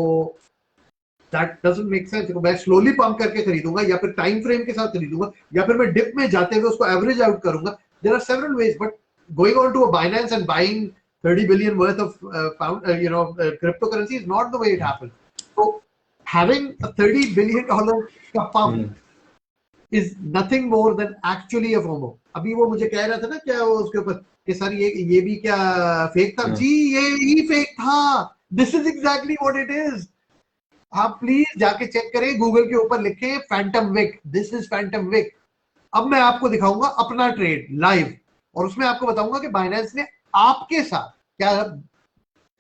that doesn't make sense. मैं स्लोली पंप करके खरीदूंगा या फिर टाइम फ्रेम के साथ खरीदूंगा या फिर मैं डिप में जाते हुए उसको एवरेज आउट करूंगा। There are several ways, but going on to a Binance and buying 30 billion worth of cryptocurrency is not the way it happens. So having a $30 billion का pump is nothing more than actually a FOMO. अभी वो मुझे कह रहा था ना क्या वो उसके ऊपर कि सर ये भी क्या फेक था? जी ये ही फेक था। This is exactly what it is. आप प्लीज जाके चेक करें, गूगल के ऊपर लिखें phantom wick, this is phantom wick. अब मैं आपको दिखाऊंगा अपना ट्रेड लाइव और उसमें आपको बताऊंगा कि बाइनेंस ने आपके साथ क्या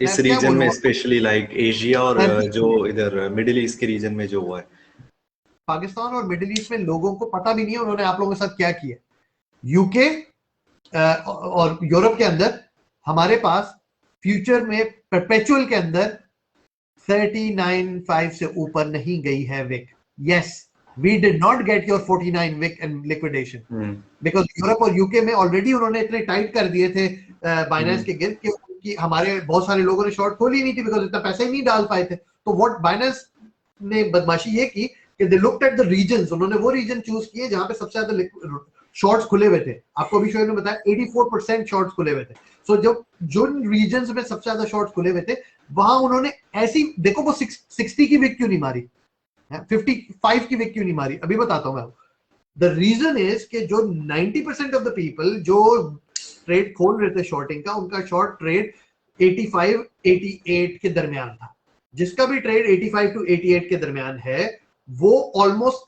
इस रीजन में, स्पेशली लाइक एशिया और जो इधर मिडिल ईस्ट के रीजन में जो हुआ है, पाकिस्तान और मिडिल ईस्ट में लोगों को पता भी नहीं है उन्होंने आप लोगों के साथ क्या किया। यूके और यूरोप के अंदर हमारे पास फ्यूचर में परपेचुअल के अंदर 39.5 से ऊपर नहीं गई है wick. Yes, we did not get your 49 wick and liquidation because Europe और यूके में ऑलरेडी उन्होंने इतने टाइट कर दिए थे बाइनेंस के गिर कि हमारे बहुत सारे लोगों ने शॉर्ट खोली नहीं थी बिकॉज इतना पैसे ही नहीं डाल पाए थे। तो व्हाट बाइनेंस ने बदमाशी ये की कि they looked at the reasons, उन्होंने वो रीजन चूज किए जहां पे सबसे ज्यादा शॉर्ट्स खुले हुए थे। आपको अभी शोएब ने बताया 84% शॉर्ट्स खुले हुए थे। सो जब जो रीजन्स में सबसे ज्यादा शॉर्ट्स खुले हुए थे वहां उन्होंने ऐसी, देखो वो 60 की विक क्यों नहीं मारी, 55 की विक क्यों नहीं मारी, अभी बताता हूं मैं। द रीजन इज कि जो 90% ऑफ द पीपल जो ट्रेड खोल रहे थे शॉर्टिंग का, उनका शॉर्ट ट्रेड 85 88 के दरमियान था। जिसका भी ट्रेड 85 टू 88 के दरमियान है वो ऑलमोस्ट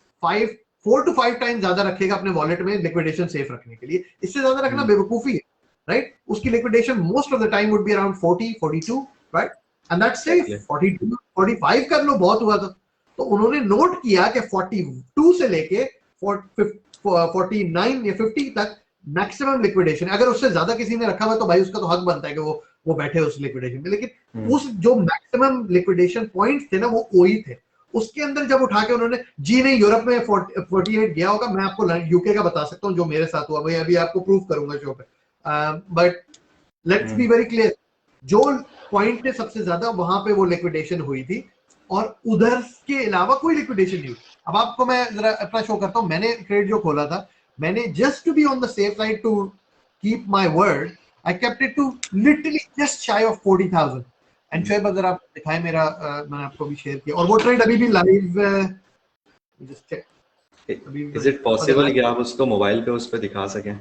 4 to 5 टाइम ज्यादा रखेगा अपने वॉलेट में लिक्विडेशन सेफ रखने के लिए। इससे ज्यादा रखना बेवकूफी है, राइट? उसकी liquidation most of the time would be around 40 42, right? And that's safe. 42 45 कर लो, बहुत हुआ तो उन्होंने नोट किया कि 42 से लेके 49 या 50 तक मैक्सिमम लिक्विडेशन। अगर उससे ज्यादा किसी ने रखा हुआ तो भाई उसका तो हक बनता है कि वो बैठे उस लिक्विडेशन में, लेकिन उस जो मैक्सिमम लिक्विडेशन पॉइंट्स थे ना वो वही थे। उसके अंदर जब उठा के उन्होंने, जी नहीं यूरोप में 48 गया होगा, मैं आपको यूके का बता सकता हूँ जो मेरे साथ हुआ, मैं अभी आपको प्रूव करूंगा शो पे। But let's be very clear, जो पॉइंट पे सबसे ज्यादा वहां पे वो लिक्विडेशन हुई थी और उधर के अलावा कोई लिक्विडेशन नहीं हुई। अब आपको मैं जरा अपना शो करता हूँ। मैंने ट्रेड जो खोला था, मैंने just to be on the safe side, to keep my word, I kept it to literally just shy off 40,000। एंड शोएब अगर आप दिखाएं मेरा, मैंने आपको भी शेयर किया, और वो ट्रेड अभी भी live, just check. Is it possible कि आप उसको मोबाइल पे उस पे दिखा सकें?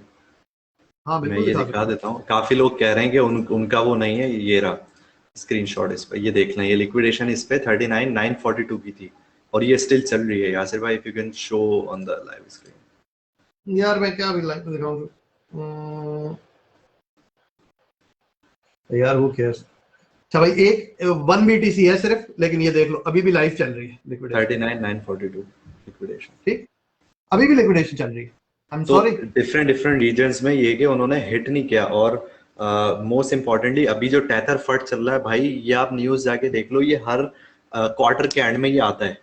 हाँ मैं बिल्कुल ये दिखा सकता देता हूँ। काफी लोग कह रहे हैं कि उनका वो नहीं है। ये रहा स्क्रीनशॉट, इस पे ये देख लें। ये लिक्विडेशन इस पे 39,942 की थी और ये स्टिल चल रही है। यासिर भाई, if you can show on the live screen. यार मैं क्या अभी लाइव दिखाऊं यार, वो क्या। अच्छा भाई, एक 1 BTC है सिर्फ, लेकिन ये देख लो अभी भी लाइव चल रही है लिक्विडेशन। 39,942 लिक्विडेशन, ठीक, अभी भी लिक्विडेशन चल रही है। आई एम तो सॉरी। डिफरेंट डिफरेंट रीजन्स में ये कि उन्होंने हिट नहीं किया। और मोस्ट इम्पॉर्टेंटली अभी जो टेथर फट चल रहा है भाई, ये आप न्यूज जाके देख लो, ये हर क्वार्टर के एंड में ये आता है।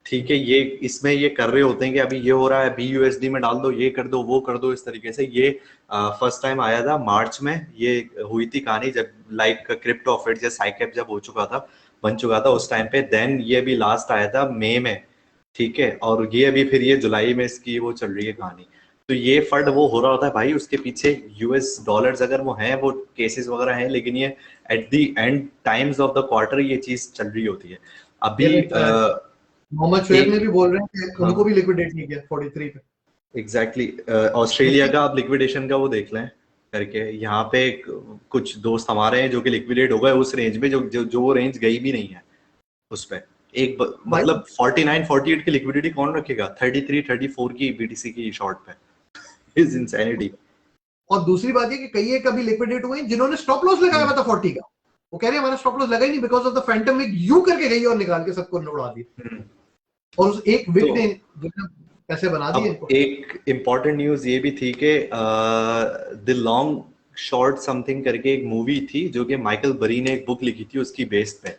ठीक है, ये इसमें ये कर रहे होते हैं कि अभी ये हो रहा है, BUSD में डाल दो, ये कर दो, वो कर दो, इस तरीके से। ये फर्स्ट टाइम आया था मार्च में, ये हुई थी कहानी जब लाइक क्रिप्टो ऑफिट या साइकेप जब हो चुका था, बन चुका था उस टाइम पे। देन ये अभी लास्ट आया था मई में, ठीक है, और ये अभी फिर ये जुलाई में इसकी वो चल रही है कहानी। तो ये फंड वो हो रहा होता है भाई, उसके पीछे US डॉलर्स अगर वो हैं, वो केसेस वगैरह हैं, लेकिन ये at the end times of the quarter ये चीज चल रही होती है। अभी मोहम्मद शुएब ने भी बोल रहे हैं कि हाँ, उनको भी लिक्विडेट नहीं किया 43 पे। एग्जैक्टली ऑस्ट्रेलिया का आप लिक्विडेशन का वो देख लें करके। यहाँ पे कुछ दोस्त हमारे हैं जो कि लिक्विडेट हो गए उस रेंज में, जो वो रेंज गई भी नहीं है उस पे। भाई। मतलब 49 48 की लिक्विडिटी कौन रखेगा 33 34 की BTC की शॉर्ट पे? Is insanity. और दूसरी बात ये कि कई एक अभी लिक्विडेट हुए हैं जिन्होंने स्टॉप लॉस लगाया हुआ था 40 का, वो कह रहे हैं हमारा स्टॉप लॉस लगा ही नहीं because of the phantom wick, you करके गई और निकाल के सबको उड़ा दिया। और उस एक विक ने पैसे बना दिए इनको। अब एक इम्पॉर्टेंट न्यूज ये भी थी कि द लॉन्ग शॉर्ट समथिंग करके एक मूवी थी जो कि माइकल बरी ने एक बुक लिखी थी उसकी बेस पे।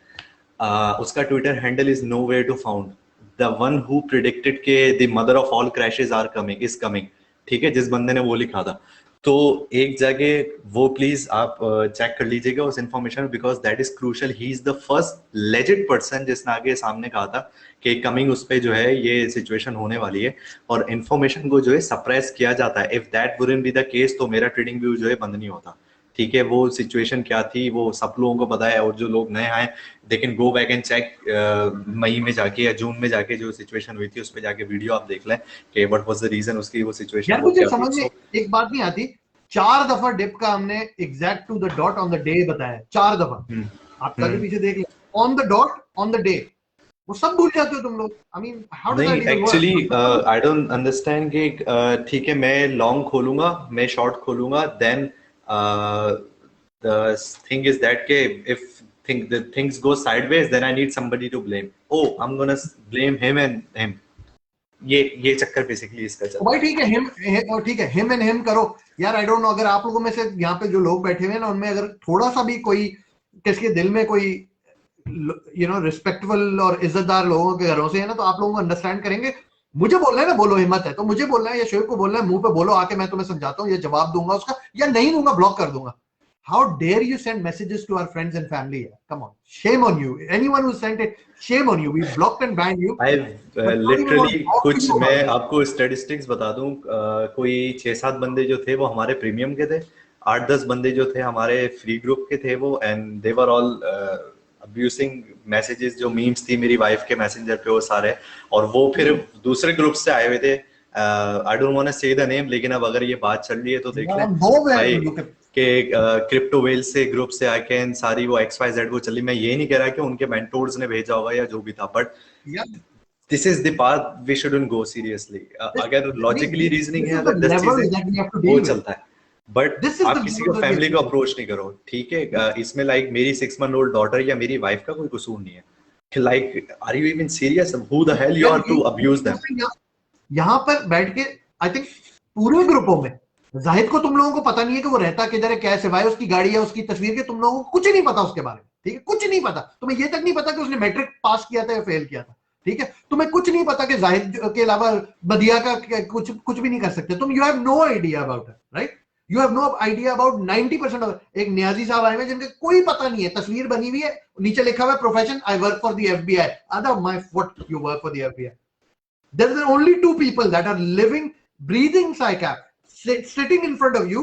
उसका Twitter handle is nowhere to found, the one who predicted के the mother of all crashes are coming is coming. ठीक है, जिस बंदे ने वो लिखा था। तो एक जगह वो प्लीज आप चेक कर लीजिएगा उस information, because that is crucial. He is the first legit person जिसने आगे सामने कहा था कि कमिंग उस पे जो है ये सिचुएशन होने वाली है और इन्फॉर्मेशन को जो है सप्रेस किया जाता है। If that wouldn't be the case तो मेरा ट्रेडिंग व्यू जो है बंद नहीं होता। ठीक है, वो सिचुएशन क्या थी वो सब लोगों को पता है, और जो लोग नए आए they can go back and check मई में जाके या जून में जाके जो सिचुएशन हुई थी उस पर जाके वीडियो आप देख लें कि व्हाट वाज द रीजन उसकी वो सिचुएशन यार वो मुझे क्या समझ में थी। एक बात नहीं आती, 4 दफा डिप का हमने exact to the dot on the day बताया, 4 दफा। आप जाके पीछे देख लें, on the dot on the day, वो सब भूल जाते हो तुम लोग। आई मीन हाउ डज नहीं that even actually work? I don't understand कि ठीक है मैं लॉन्ग खोलूंगा, मैं शॉर्ट खोलूंगा, then the thing is that के if things go sideways then I need somebody to blame. Oh, I'm gonna blame him and him. ये चक्कर बेसिकली इसका चल रहा भाई ठीक है, हिम ठीक है, हिम एंड हिम करो यार। आई डोंट नो, अगर आप लोगों में से यहाँ पे जो लोग बैठे हुए हैं ना, उनमें अगर थोड़ा सा भी कोई किसके दिल में कोई रिस्पेक्टफुल और इज्जतदार लोगों के घरों से है ना, तो आप लोगों को अंडरस्टैंड करेंगे। मुझे बोलना है ना, बोलो, हिम्मत है तो मुझे बोलना है, या शोएब को बोलना है, मुंह पे बोलो आके, मैं तुम्हें समझाता हूँ, या जवाब दूंगा उसका, या नहीं दूंगा, ब्लॉक कर दूंगा। How dare you send messages to our friends and family? Come on, shame on you. Anyone who sent it, shame on you. We blocked and banned you. I But not even want literally to talk to कुछ you मैं about it. आपको statistics बता दूं, कोई 6-7 बंदे जो थे वो हमारे प्रीमियम के थे, 8-10 बंदे जो थे हमारे फ्री ग्रुप के थे वो, and they were all abusing messages जो मीम्स थी मेरी वाइफ के मैसेंजर पे वो सारे, और वो फिर दूसरे ग्रुप से आए हुए थे, आई डोंट वांट टू से द नेम, लेकिन अब अगर ये बात चल रही है तो देख लें भाई के क्रिप्टो वेल से ग्रुप से आके एंड सारी वो XYZ वो चली। मैं ये नहीं कह रहा कि उनके मेंटोर्स ने भेजा होगा या जो भी था, but this is the path we shouldn't go seriously. अगर लॉजिकली रीजनिंग है, अगर 10 चीजें वो चलता है, बट आप किसी को फैमिली को अप्रोच नहीं करो, ठीक है? इसमें लाइक मेरी 6 month old डॉटर या मेरी वाइफ का कोई कसूर नहीं है। Like are you even serious? Who the hell you are to abuse them? यहाँ पर बैठ के आई थिंक पूरे ग्रुपों में जाहिद को तुम लोगों को पता नहीं है कि वो रहता किधर है, क्या है, सिवाय उसकी गाड़ी है, उसकी तस्वीर के तुम लोगों को कुछ नहीं पता उसके बारे में, ठीक है? कुछ नहीं पता तुम्हें, ये तक नहीं पता कि उसने मैट्रिक पास किया था या फेल किया था, ठीक है? तुम्हें कुछ नहीं पता कि जाहिद के अलावा बदिया का कुछ भी नहीं कर सकते तुम। You have no idea about it, right? You have no idea about 90% of. एक नियाजी साहब आए हैं जिनके कोई पता नहीं है, तस्वीर बनी हुई है, नीचे लिखा हुआ है profession I work for the FBI। अदा my what you work for the FBI? There are only 2 people that are living, breathing PsyCap, sitting in front of you,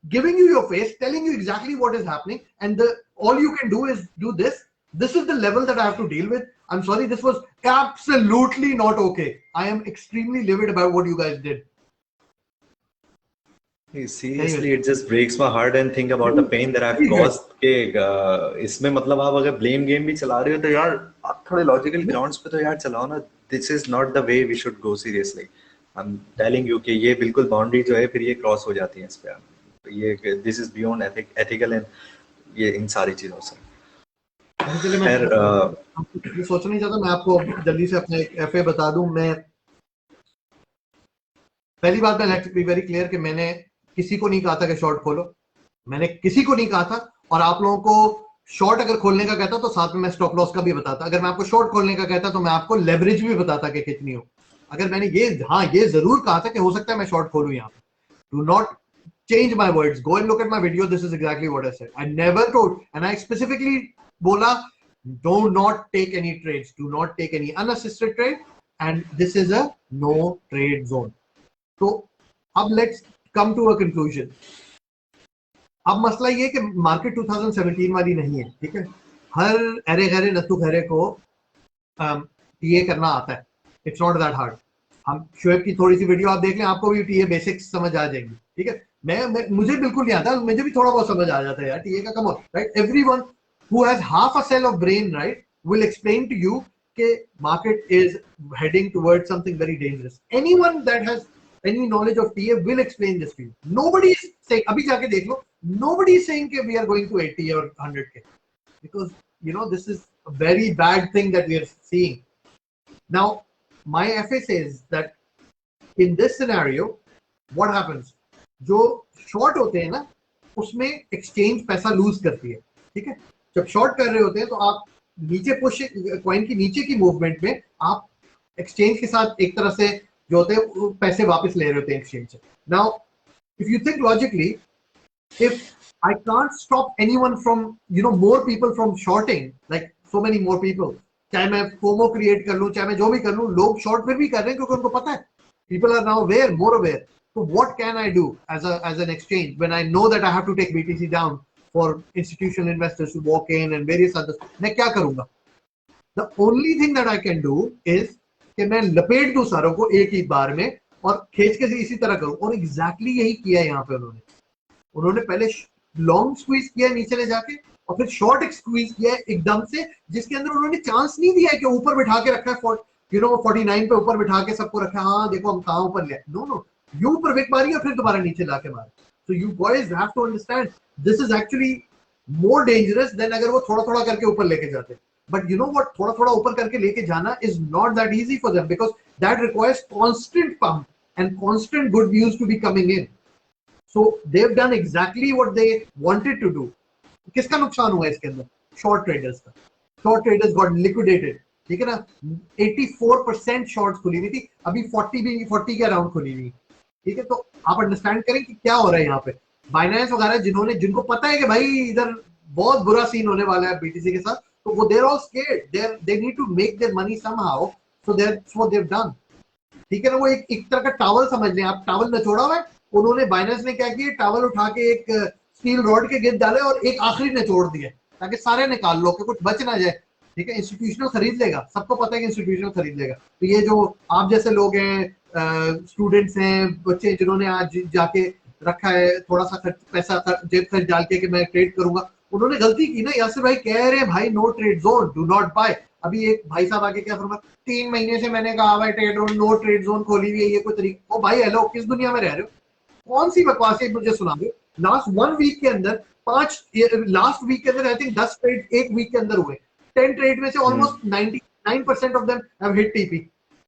giving you your face, telling you exactly what is happening, and all you can do is do this. This is the level that I have to deal with. I'm sorry, this was absolutely not okay. I am extremely livid about what you guys did. Seriously, it just breaks my heart and think about the pain that I've caused. के इसमें मतलब आप अगर blame game भी चला रहे हो तो यार आप थोड़े logical grounds पे तो यार चलाओ ना। This is not the way we should go seriously. I'm telling you कि ये बिल्कुल boundary जो है फिर ये cross हो जाती है इस पे। ये this is beyond ethical and ये इन सारी चीजों से। खैर सोच नहीं चाहता, मैं आपको जल्दी से अपने FA बता दूं। मैं पहली बात मैं लेट्स बी वेरी क्लियर कि मैंने किसी को नहीं कहा था कि शॉर्ट खोलो, मैंने किसी को नहीं कहा था। और आप लोगों को शॉर्ट अगर खोलने का कहता तो साथ में मैं स्टॉप लॉस का भी बताता। अगर मैं आपको शॉर्ट खोलने का कहता तो मैं आपको लेवरेज भी बताता कि कितनी हो। अगर मैंने ये जरूर कहा था कि हो सकता है मैं शॉर्ट खोलूं यहाँ पे। Do not change my words, go and look at my video, this is exactly what I said. I never told, and I specifically bola do not take any trades, do not take any unassisted trade, and this is a no trade zone. So अब let's come to a conclusion. अब मसला ये कि market 2017 वाली नहीं है, ठीक है? हर अरे गहरे नत्थु खैरे को टीए करना आता है, इट्स नॉट दैट हार्ड। हम शोएब की थोड़ी सी वीडियो आप देख लें, आपको भी टीए बेसिक्स समझ आ जाएंगी, ठीक है? मुझे बिल्कुल नहीं आता, मुझे भी थोड़ा बहुत समझ आ जाता है यार टीए का। Come on, right? Everyone who has half a cell of brain, right, will explain to you कि market is heading towards something very dangerous. Anyone that has any knowledge of TA will explain this to you. Nobody is saying, abhi jaake dekh lo, nobody is saying that we are going to 80 or 100k, because you know this is a very bad thing that we are seeing now. My FA says that in this scenario what happens, जो short होते हैं ना उसमें exchange पैसा loose करती है, ठीक है? जब शॉर्ट कर रहे होते हैं तो आप नीचे पुश कॉइन की नीचे की मूवमेंट में आप एक्सचेंज के साथ एक तरह से जो होते हैं पैसे वापस ले रहे होते हैं एक्सचेंज से। Now if you think logically, if I can't stop anyone from more people from shorting, like so many more people, चाहे मैं फोमो क्रिएट कर लूं, चाहे मैं जो भी कर लूं, लोग शॉर्ट फिर भी कर रहे हैं क्योंकि उनको पता है, people are now aware, more aware. So what can I do as an exchange when I know that I have to take BTC down for institutional investors to walk in and various others? मैं क्या करूंगा? The only thing that I can do is कि मैं लपेट दूं सारों को एक ही बार में और खींच के इसी तरह करूं। और एग्जैक्टली यही किया यहाँ पे उन्होंने पहले लॉन्ग स्क्वीज किया नीचे ले जाके और फिर शॉर्ट स्क्वीज किया एकदम से, जिसके अंदर उन्होंने चांस नहीं दिया कि ऊपर बिठा के रखा है 49 पे ऊपर बिठा के सबको रखा, हाँ देखो हम कहाँ ऊपर ले। नो, यू ऊपर विक मारी और फिर दोबारा नीचे लाके मारे। So you boys have to understand this is actually more dangerous than अगर वो थोड़ा थोड़ा करके ऊपर लेके जाते। But you know what, थोड़ा थोड़ा ऊपर करके लेके जाना is not that easy for them because that requires constant pump and constant good news to be coming in. So they've done exactly what they wanted to do. किसका नुकसान हुआ इसके अंदर? शॉर्ट ट्रेडर्स का। शॉर्ट ट्रेडर्स गॉट लिक्विडेटेड, ठीक है ना? 84% shorts खुली हुई थी, अभी 40 के अराउंड खुली हुई, ठीक है? तो आप अंडरस्टैंड करें कि क्या हो रहा है यहाँ पे। बाइनेंस वगैरह जिनको पता है कि भाई इधर बहुत बुरा सीन होने वाला है बीटीसी के साथ, तो वो they're all scared, they need to make their money somehow, so that's what they have done, ठीक है ना? वो एक तरह का टावल समझ लें आप, टावल निचोड़ा हुआ है। उन्होंने बाइनेंस ने क्या किया, टावल उठा के एक स्टील रॉड के गिर्द डाले और एक आखिरी निचोड़ दिया, ताकि सारे निकाल लो कि कुछ बच ना जाए, ठीक है। इंस्टीट्यूशनल खरीद लेगा, सबको पता है कि इंस्टीट्यूशनल खरीद लेगा। तो ये जो आप जैसे लोग हैं, स्टूडेंट्स हैं, बच्चे जिन्होंने आज जाके रखा है थोड़ा सा पैसा जेब खर्च डाल के कि मैं ट्रेड करूंगा, उन्होंने गलती की ना। यासिर भाई कह रहे हैं भाई no trade zone, do not buy. अभी एक भाई साहब आके क्या फरमा, 3 महीने से मैंने कहा भाई trade zone, no trade zone खोली हुई है, ये कोई तरीका? ओ भाई हेलो, किस दुनिया में रह रहे हो? कौन सी बकवास है मुझे सुना दो। लास्ट 1 वीक के अंदर लास्ट वीक के अंदर आई थिंक 10 ट्रेड एक वीक के अंदर हुए। 10 ट्रेड में से almost 99% of them have hit TP.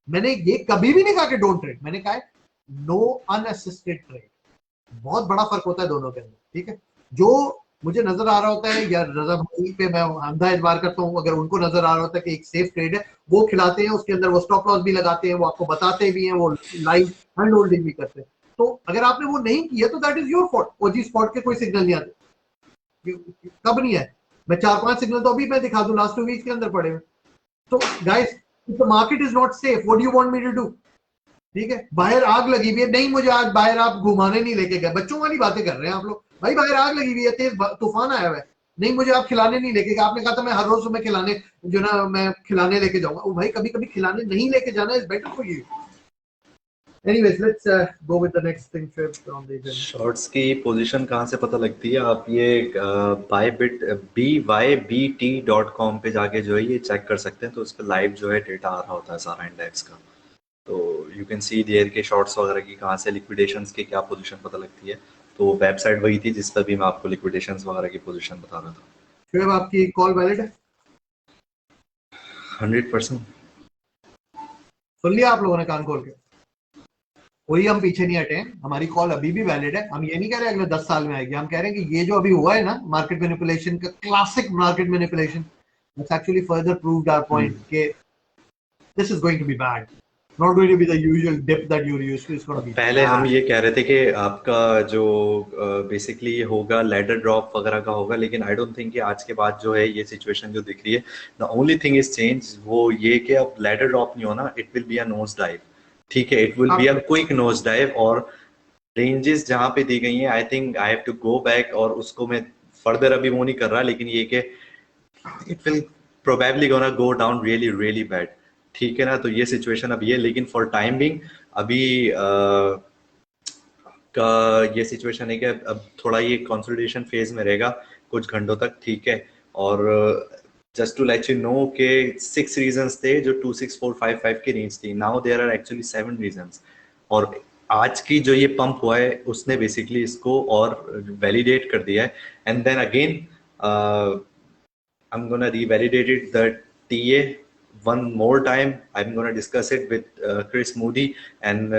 मैंने ये कभी भी नहीं कहा कि डोंट ट्रेड, मैंने कहा है नो अनअसिस्टेड ट्रेड। बहुत बड़ा फर्क होता है दोनों के अंदर, ठीक है। जो मुझे नजर आ रहा होता है या रजा भाई पे मैं अंधा एतबार करता हूँ, अगर उनको नजर आ रहा होता है कि एक सेफ ट्रेड है, वो खिलाते हैं, उसके अंदर वो स्टॉप लॉस भी लगाते हैं, वो आपको बताते भी हैं, वो लाइव हैंड होल्डिंग भी करते हैं। तो अगर आपने वो नहीं किया तो that is your fault. OG spot के कोई सिग्नल नहीं आते, कब नहीं है? मैं 4-5 सिग्नल तो अभी मैं दिखा दूं लास्ट 2 वीक के अंदर पड़े हुए। तो guys, the market is not safe, what do you want me to do? ठीक है, बाहर आग लगी हुई है, नहीं मुझे आज बाहर आप घुमाने नहीं लेके गए, बच्चों वाली बातें कर रहे हैं आप लोग। भाई बाहर आग लगी हुई है, तेज तूफान आया हुआ है, नहीं मुझे आप खिलाने नहीं लेके गए। आपने कहा था मैं हर रोज तुम्हें खिलाने जो ना मैं खिलाने लेके जाऊंगा। ओ भाई कभी कभी खिलाने नहीं लेके जाना is better for you. Anyways, let's go with the next thing on the agenda. Shorts की पोजीशन कहाँ से पता लगती है? आप ये bybt.com पे जाके जो है ये चेक कर सकते हैं। तो उस पर लाइव जो है डेटा आ रहा होता है सारा इंडेक्स का। तो यू कैन सी देयर के शॉर्ट्स वगैरह की कहाँ से लिक्विडेशंस की क्या पोजीशन पता लगती है। तो वेबसाइट वही थी जिस पर भी मैं आपको लिक्विडेशंस वगैरह की पोजीशन बता रहा था। शुएब आपकी कॉल वैलिड है? 100%। सुन लिया आप लोगों ने कान खोल के? कोई हम पीछे नहीं हटे हैं, हमारी कॉल अभी भी वैलिड है। हम ये नहीं कह रहे अगले 10 साल में आएगी, हम कह रहे हैं कि ये जो अभी हुआ है ना मार्केट मैनिपुलेशन का, classic market manipulation, that's actually further proved our point कि this is going to be bad, not going to be the usual dip that you used to. It's gonna be पहले हम ये कह रहे थे कि आपका जो बेसिकली होगा लैडर ड्रॉप वगैरह का होगा, लेकिन आई डोंट थिंक कि आज के बाद जो है ये सिचुएशन जो दिख रही है, the only thing is change, वो ये कि अब लैडर ड्रॉप नहीं होना, it will be a nose dive. ठीक है, it will be a quick nose dive. और रेंजेस जहां पे दी गई हैं, I think I have to go back, और उसको मैं फर्दर अभी वो नहीं कर रहा, लेकिन ये कि it will probably gonna go down really really bad. ठीक है ना, तो ये सिचुएशन अभी है, लेकिन फॉर टाइम बिंग अभी का ये सिचुएशन है कि अब थोड़ा ये कंसोलिडेशन फेज में रहेगा कुछ घंटों तक। ठीक है, और just to let you know के 6 रीजंस थे जो 26455 की रेंज थी, now there are actually 7 reasons. और आज की जो ये पंप हुआ है उसने बेसिकली इसको और वैलिडेट कर दिया है। And then again I'm gonna revalidate it the TA one more time. I'm gonna discuss it with Chris Moody, and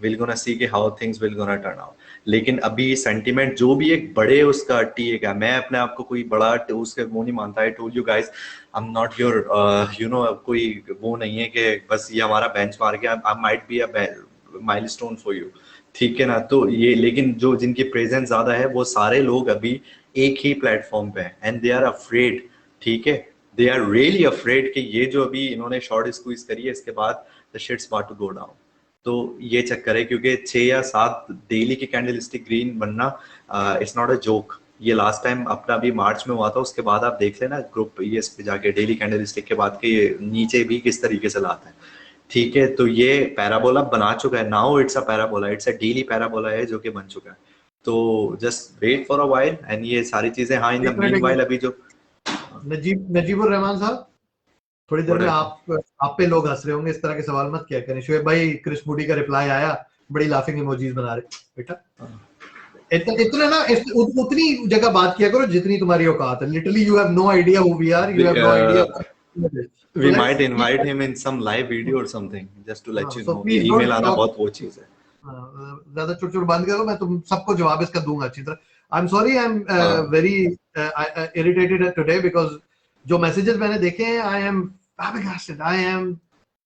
we're gonna see कि how things will gonna turn out. लेकिन अभी sentiment जो भी एक बड़े उसका TA का, मैं अपने आप को कोई बड़ा उसके वो नहीं मानता। I told you guys I'm not your you know कोई वो नहीं है कि बस ये हमारा बेंचमार्क है, I might be a milestone for you। ठीक है ना, तो ये लेकिन जो जिनकी प्रेजेंस ज्यादा है वो सारे लोग अभी एक ही प्लेटफॉर्म पे हैं, एंड दे आर अफ्रेड। ठीक है, दे आर रियली अफ्रेड कि ये जो अभी इन्होंने शॉर्ट स्क्वीज करी है इसके बाद the shit's about to go down. तो ये चक्कर है, क्योंकि 6 या 7 डेली की कैंडलस्टिक ग्रीन बनना इट्स नॉट अ जोक। ये लास्ट टाइम अपना भी मार्च में हुआ था, उसके बाद आप देख लेना ग्रुप ES पे जाके डेली कैंडलस्टिक के बाद के नीचे भी किस तरीके से लाता है। ठीक है, तो ये पैराबोला बना चुका है, now it's a parabola, it's a daily parabola है जो कि बन चुका है। तो just wait for a while and ये सारी चीजें। हाँ, इन द मीनवाइल अभी जो नजीबुर रहमान साहब, थोड़ी देर में आप पे लोग हंस रहे होंगे, इस तरह के सवाल मत किया करें। शुएब भाई क्रिस मूडी का रिप्लाई आया, बड़ी लाफिंग इमोजीज बना रहे बेटा। इतना ना उतनी जगह बात किया करो जितनी तुम्हारी औकात है। Literally you have no idea who we are, you have no idea. We might invite him in some live video or something, just to let you know। Please email आना बहुत वो चीज है। ज्यादा चुट बंद करो, मैं तुम सबको जवाब इसका दूंगा अच्छी तरह। आई am sorry, I am very irritated today because जो मैसेजेस मैंने देखे हैं, I am flabbergasted, I am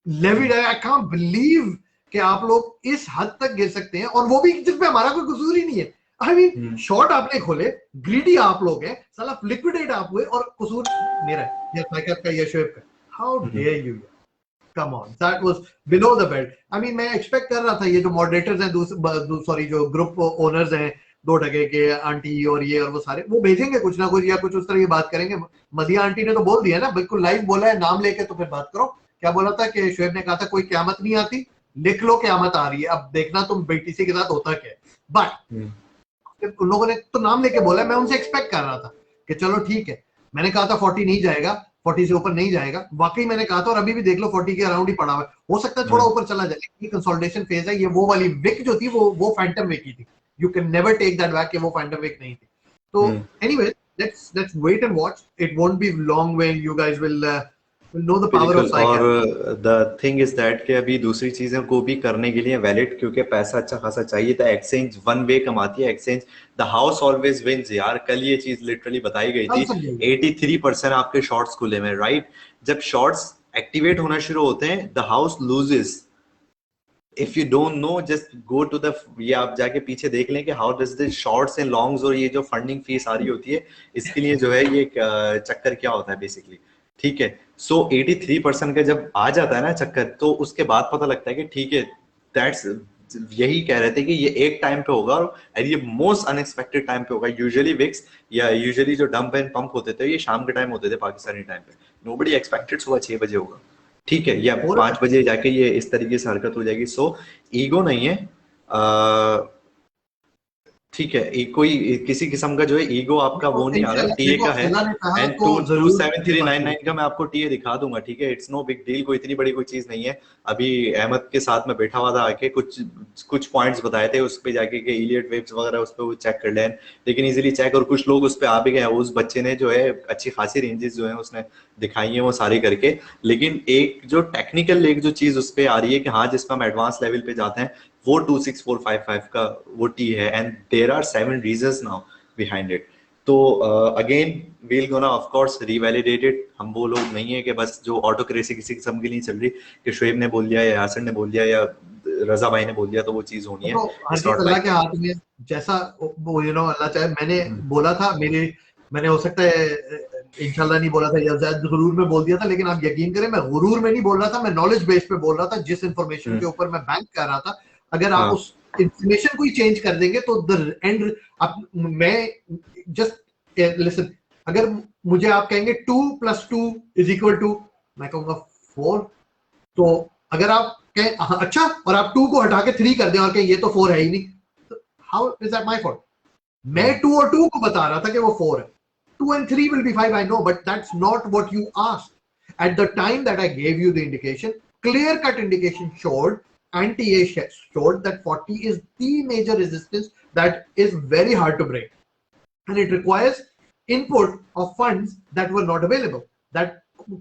livid, I can't believe कि आप लोग इस हद तक गिर सकते हैं, और वो भी जिसमें हमारा कोई कसूर ही नहीं है। आई मीन शॉर्ट आपने खोले, ग्रीडी आप लोग हैं, साला लिक्विडेट आप हुए, और कसूर मेरा है या साइकत का या शुएब का। How dare you, come on, that was below the belt। I mean मैं एक्सपेक्ट कर रहा था ये जो मॉडरेटर्स हैं, सॉरी जो ग्रुप ओनर्स हैं, दो टके के आंटी और ये और वो सारे वो भेजेंगे कुछ ना कुछ या कुछ उस तरह की बात करेंगे। मदिया आंटी ने तो बोल दिया ना, बिल्कुल लाइव बोला है, नाम लेके तो फिर बात करो। क्या बोला था कि शोएब ने कहा था कोई क्यामत नहीं आती, लिख लो क्यामत आ रही है, अब देखना तुम बीटीसी के साथ होता क्या है। बट उन लोगों ने तो नाम लेके बोला, मैं उनसे एक्सपेक्ट कर रहा था कि चलो ठीक है। मैंने कहा था 40 नहीं जाएगा, 40 से ऊपर नहीं जाएगा, वाकई मैंने कहा था, और अभी भी देख लो 40 के अराउंड ही पड़ा हुआ है। हो सकता है थोड़ा ऊपर चला जाए, ये कंसोलिडेशन फेज है। ये वो वाली विक जो थी वो फैंटम विक ही थी, you can never take that back कि वो फैंटम विक नहीं थी। तो anyway let's wait and watch. It won't be long when you guys will know the power of बिल्कुल। और psychology. The thing is that कि अभी दूसरी चीजों को भी करने के लिए वैलिड, क्योंकि पैसा अच्छा खासा चाहिए था। एक्सचेंज वन वे कमाती है, exchange the house always wins यार। कल ये चीज लिटरली बताई गई कल थी, समझेंगे 83% आपके शॉर्ट्स खुले में, राइट? जब शॉर्ट्स एक्टिवेट होना शुरू होते हैं the house loses. If you don't know just go to the, ये आप जाके पीछे देख लें कि how does the shorts and longs और ये जो फंडिंग फीस आ रही होती है इसके लिए जो है ये चक्कर क्या होता है बेसिकली, ठीक है? सो 83% का जब आ जाता है ना चक्कर, तो उसके बाद पता लगता है कि ठीक है, दैट्स, यही कह रहे थे कि ये एक टाइम पे होगा और ये मोस्ट अनएक्सपेक्टेड टाइम पे होगा। यूजुअली विक्स या यूजुअली जो डंप एंड पंप होते थे ये शाम के टाइम होते थे पाकिस्तानी टाइम पे। नोबडी एक्सपेक्टेड सुबह 6 बजे होगा, ठीक है, या और 5 बजे जाके ये इस तरीके से हरकत हो जाएगी। सो ईगो नहीं है, ठीक है, कोई किसी किस्म का जो है ईगो आपका वो नहीं आ रहा, टीए देखो का है। अल्लाह ने कहा एंड तो टू जरूर सेवन ये थ्री बात नाइन होगी। नाइन का मैं आपको टीए दिखा दूंगा, ठीक है, इट्स नो बिग डील, कोई इतनी बड़ी कोई चीज नहीं है। अभी अहमद के साथ में बैठा हुआ था, आके कुछ कुछ पॉइंट्स बताए थे उस पे जाके कि इलियट वेव्स वगैरह उस पे वो चेक कर लें, लेकिन इजीली चेक, और कुछ लोग उस पे आ भी गए। उस बच्चे ने जो है अच्छी खासी रेंजेस जो है उसने दिखाई है वो सारी करके। लेकिन एक जो टेक्निकल एक जो चीज उस पे आ रही है कि हाँ जिसपे हम एडवांस लेवल पे जाते हैं वो 26455 का वो टी है, and there are 7 reasons now behind it. तो again we'll gonna of course revalidated. हम वो लोग नहीं है कि बस जो ऑटोक्रेसी किसी किस्म की नहीं चल रही कि शोएब ने बोल दिया या यासर ने बोल दिया या रजा भाई ने बोल दिया तो वो चीज होनी है। तो हर इट्स चीज नॉट अल्लाह लाइक के हाथ में, जैसा वो अल्लाह चाहे। मैंने बोला था, मैंने हो सकता है इंशाल्लाह नहीं बोला था या शायद गुरूर में बोल दिया था, लेकिन आप यकीन करें मैं गुरूर में नहीं बोल रहा था, मैं नॉलेज बेस पे बोल रहा था। जिस इंफॉर्मेशन के ऊपर मैं बैंक कर रहा था, अगर आप हाँ उस इंफॉर्मेशन को ही चेंज कर देंगे तो द एंड, आप मैं जस्ट लिसन, अगर मुझे आप कहेंगे 2+2 = मैं कहूंगा 4, तो अगर आप कहें अच्छा और आप 2 को हटा के 3 कर दें और कहें ये तो 4 है ही नहीं, तो how is that my fault? मैं 2 और 2 को बता रहा था कि वो 4 है। 2 and 3 will be 5, I know, but that's not what you asked. At the time that I gave you the indication, clear cut indication showed, anti-A showed that 40 is the major resistance that is very hard to break, and it requires input of funds that were not available, that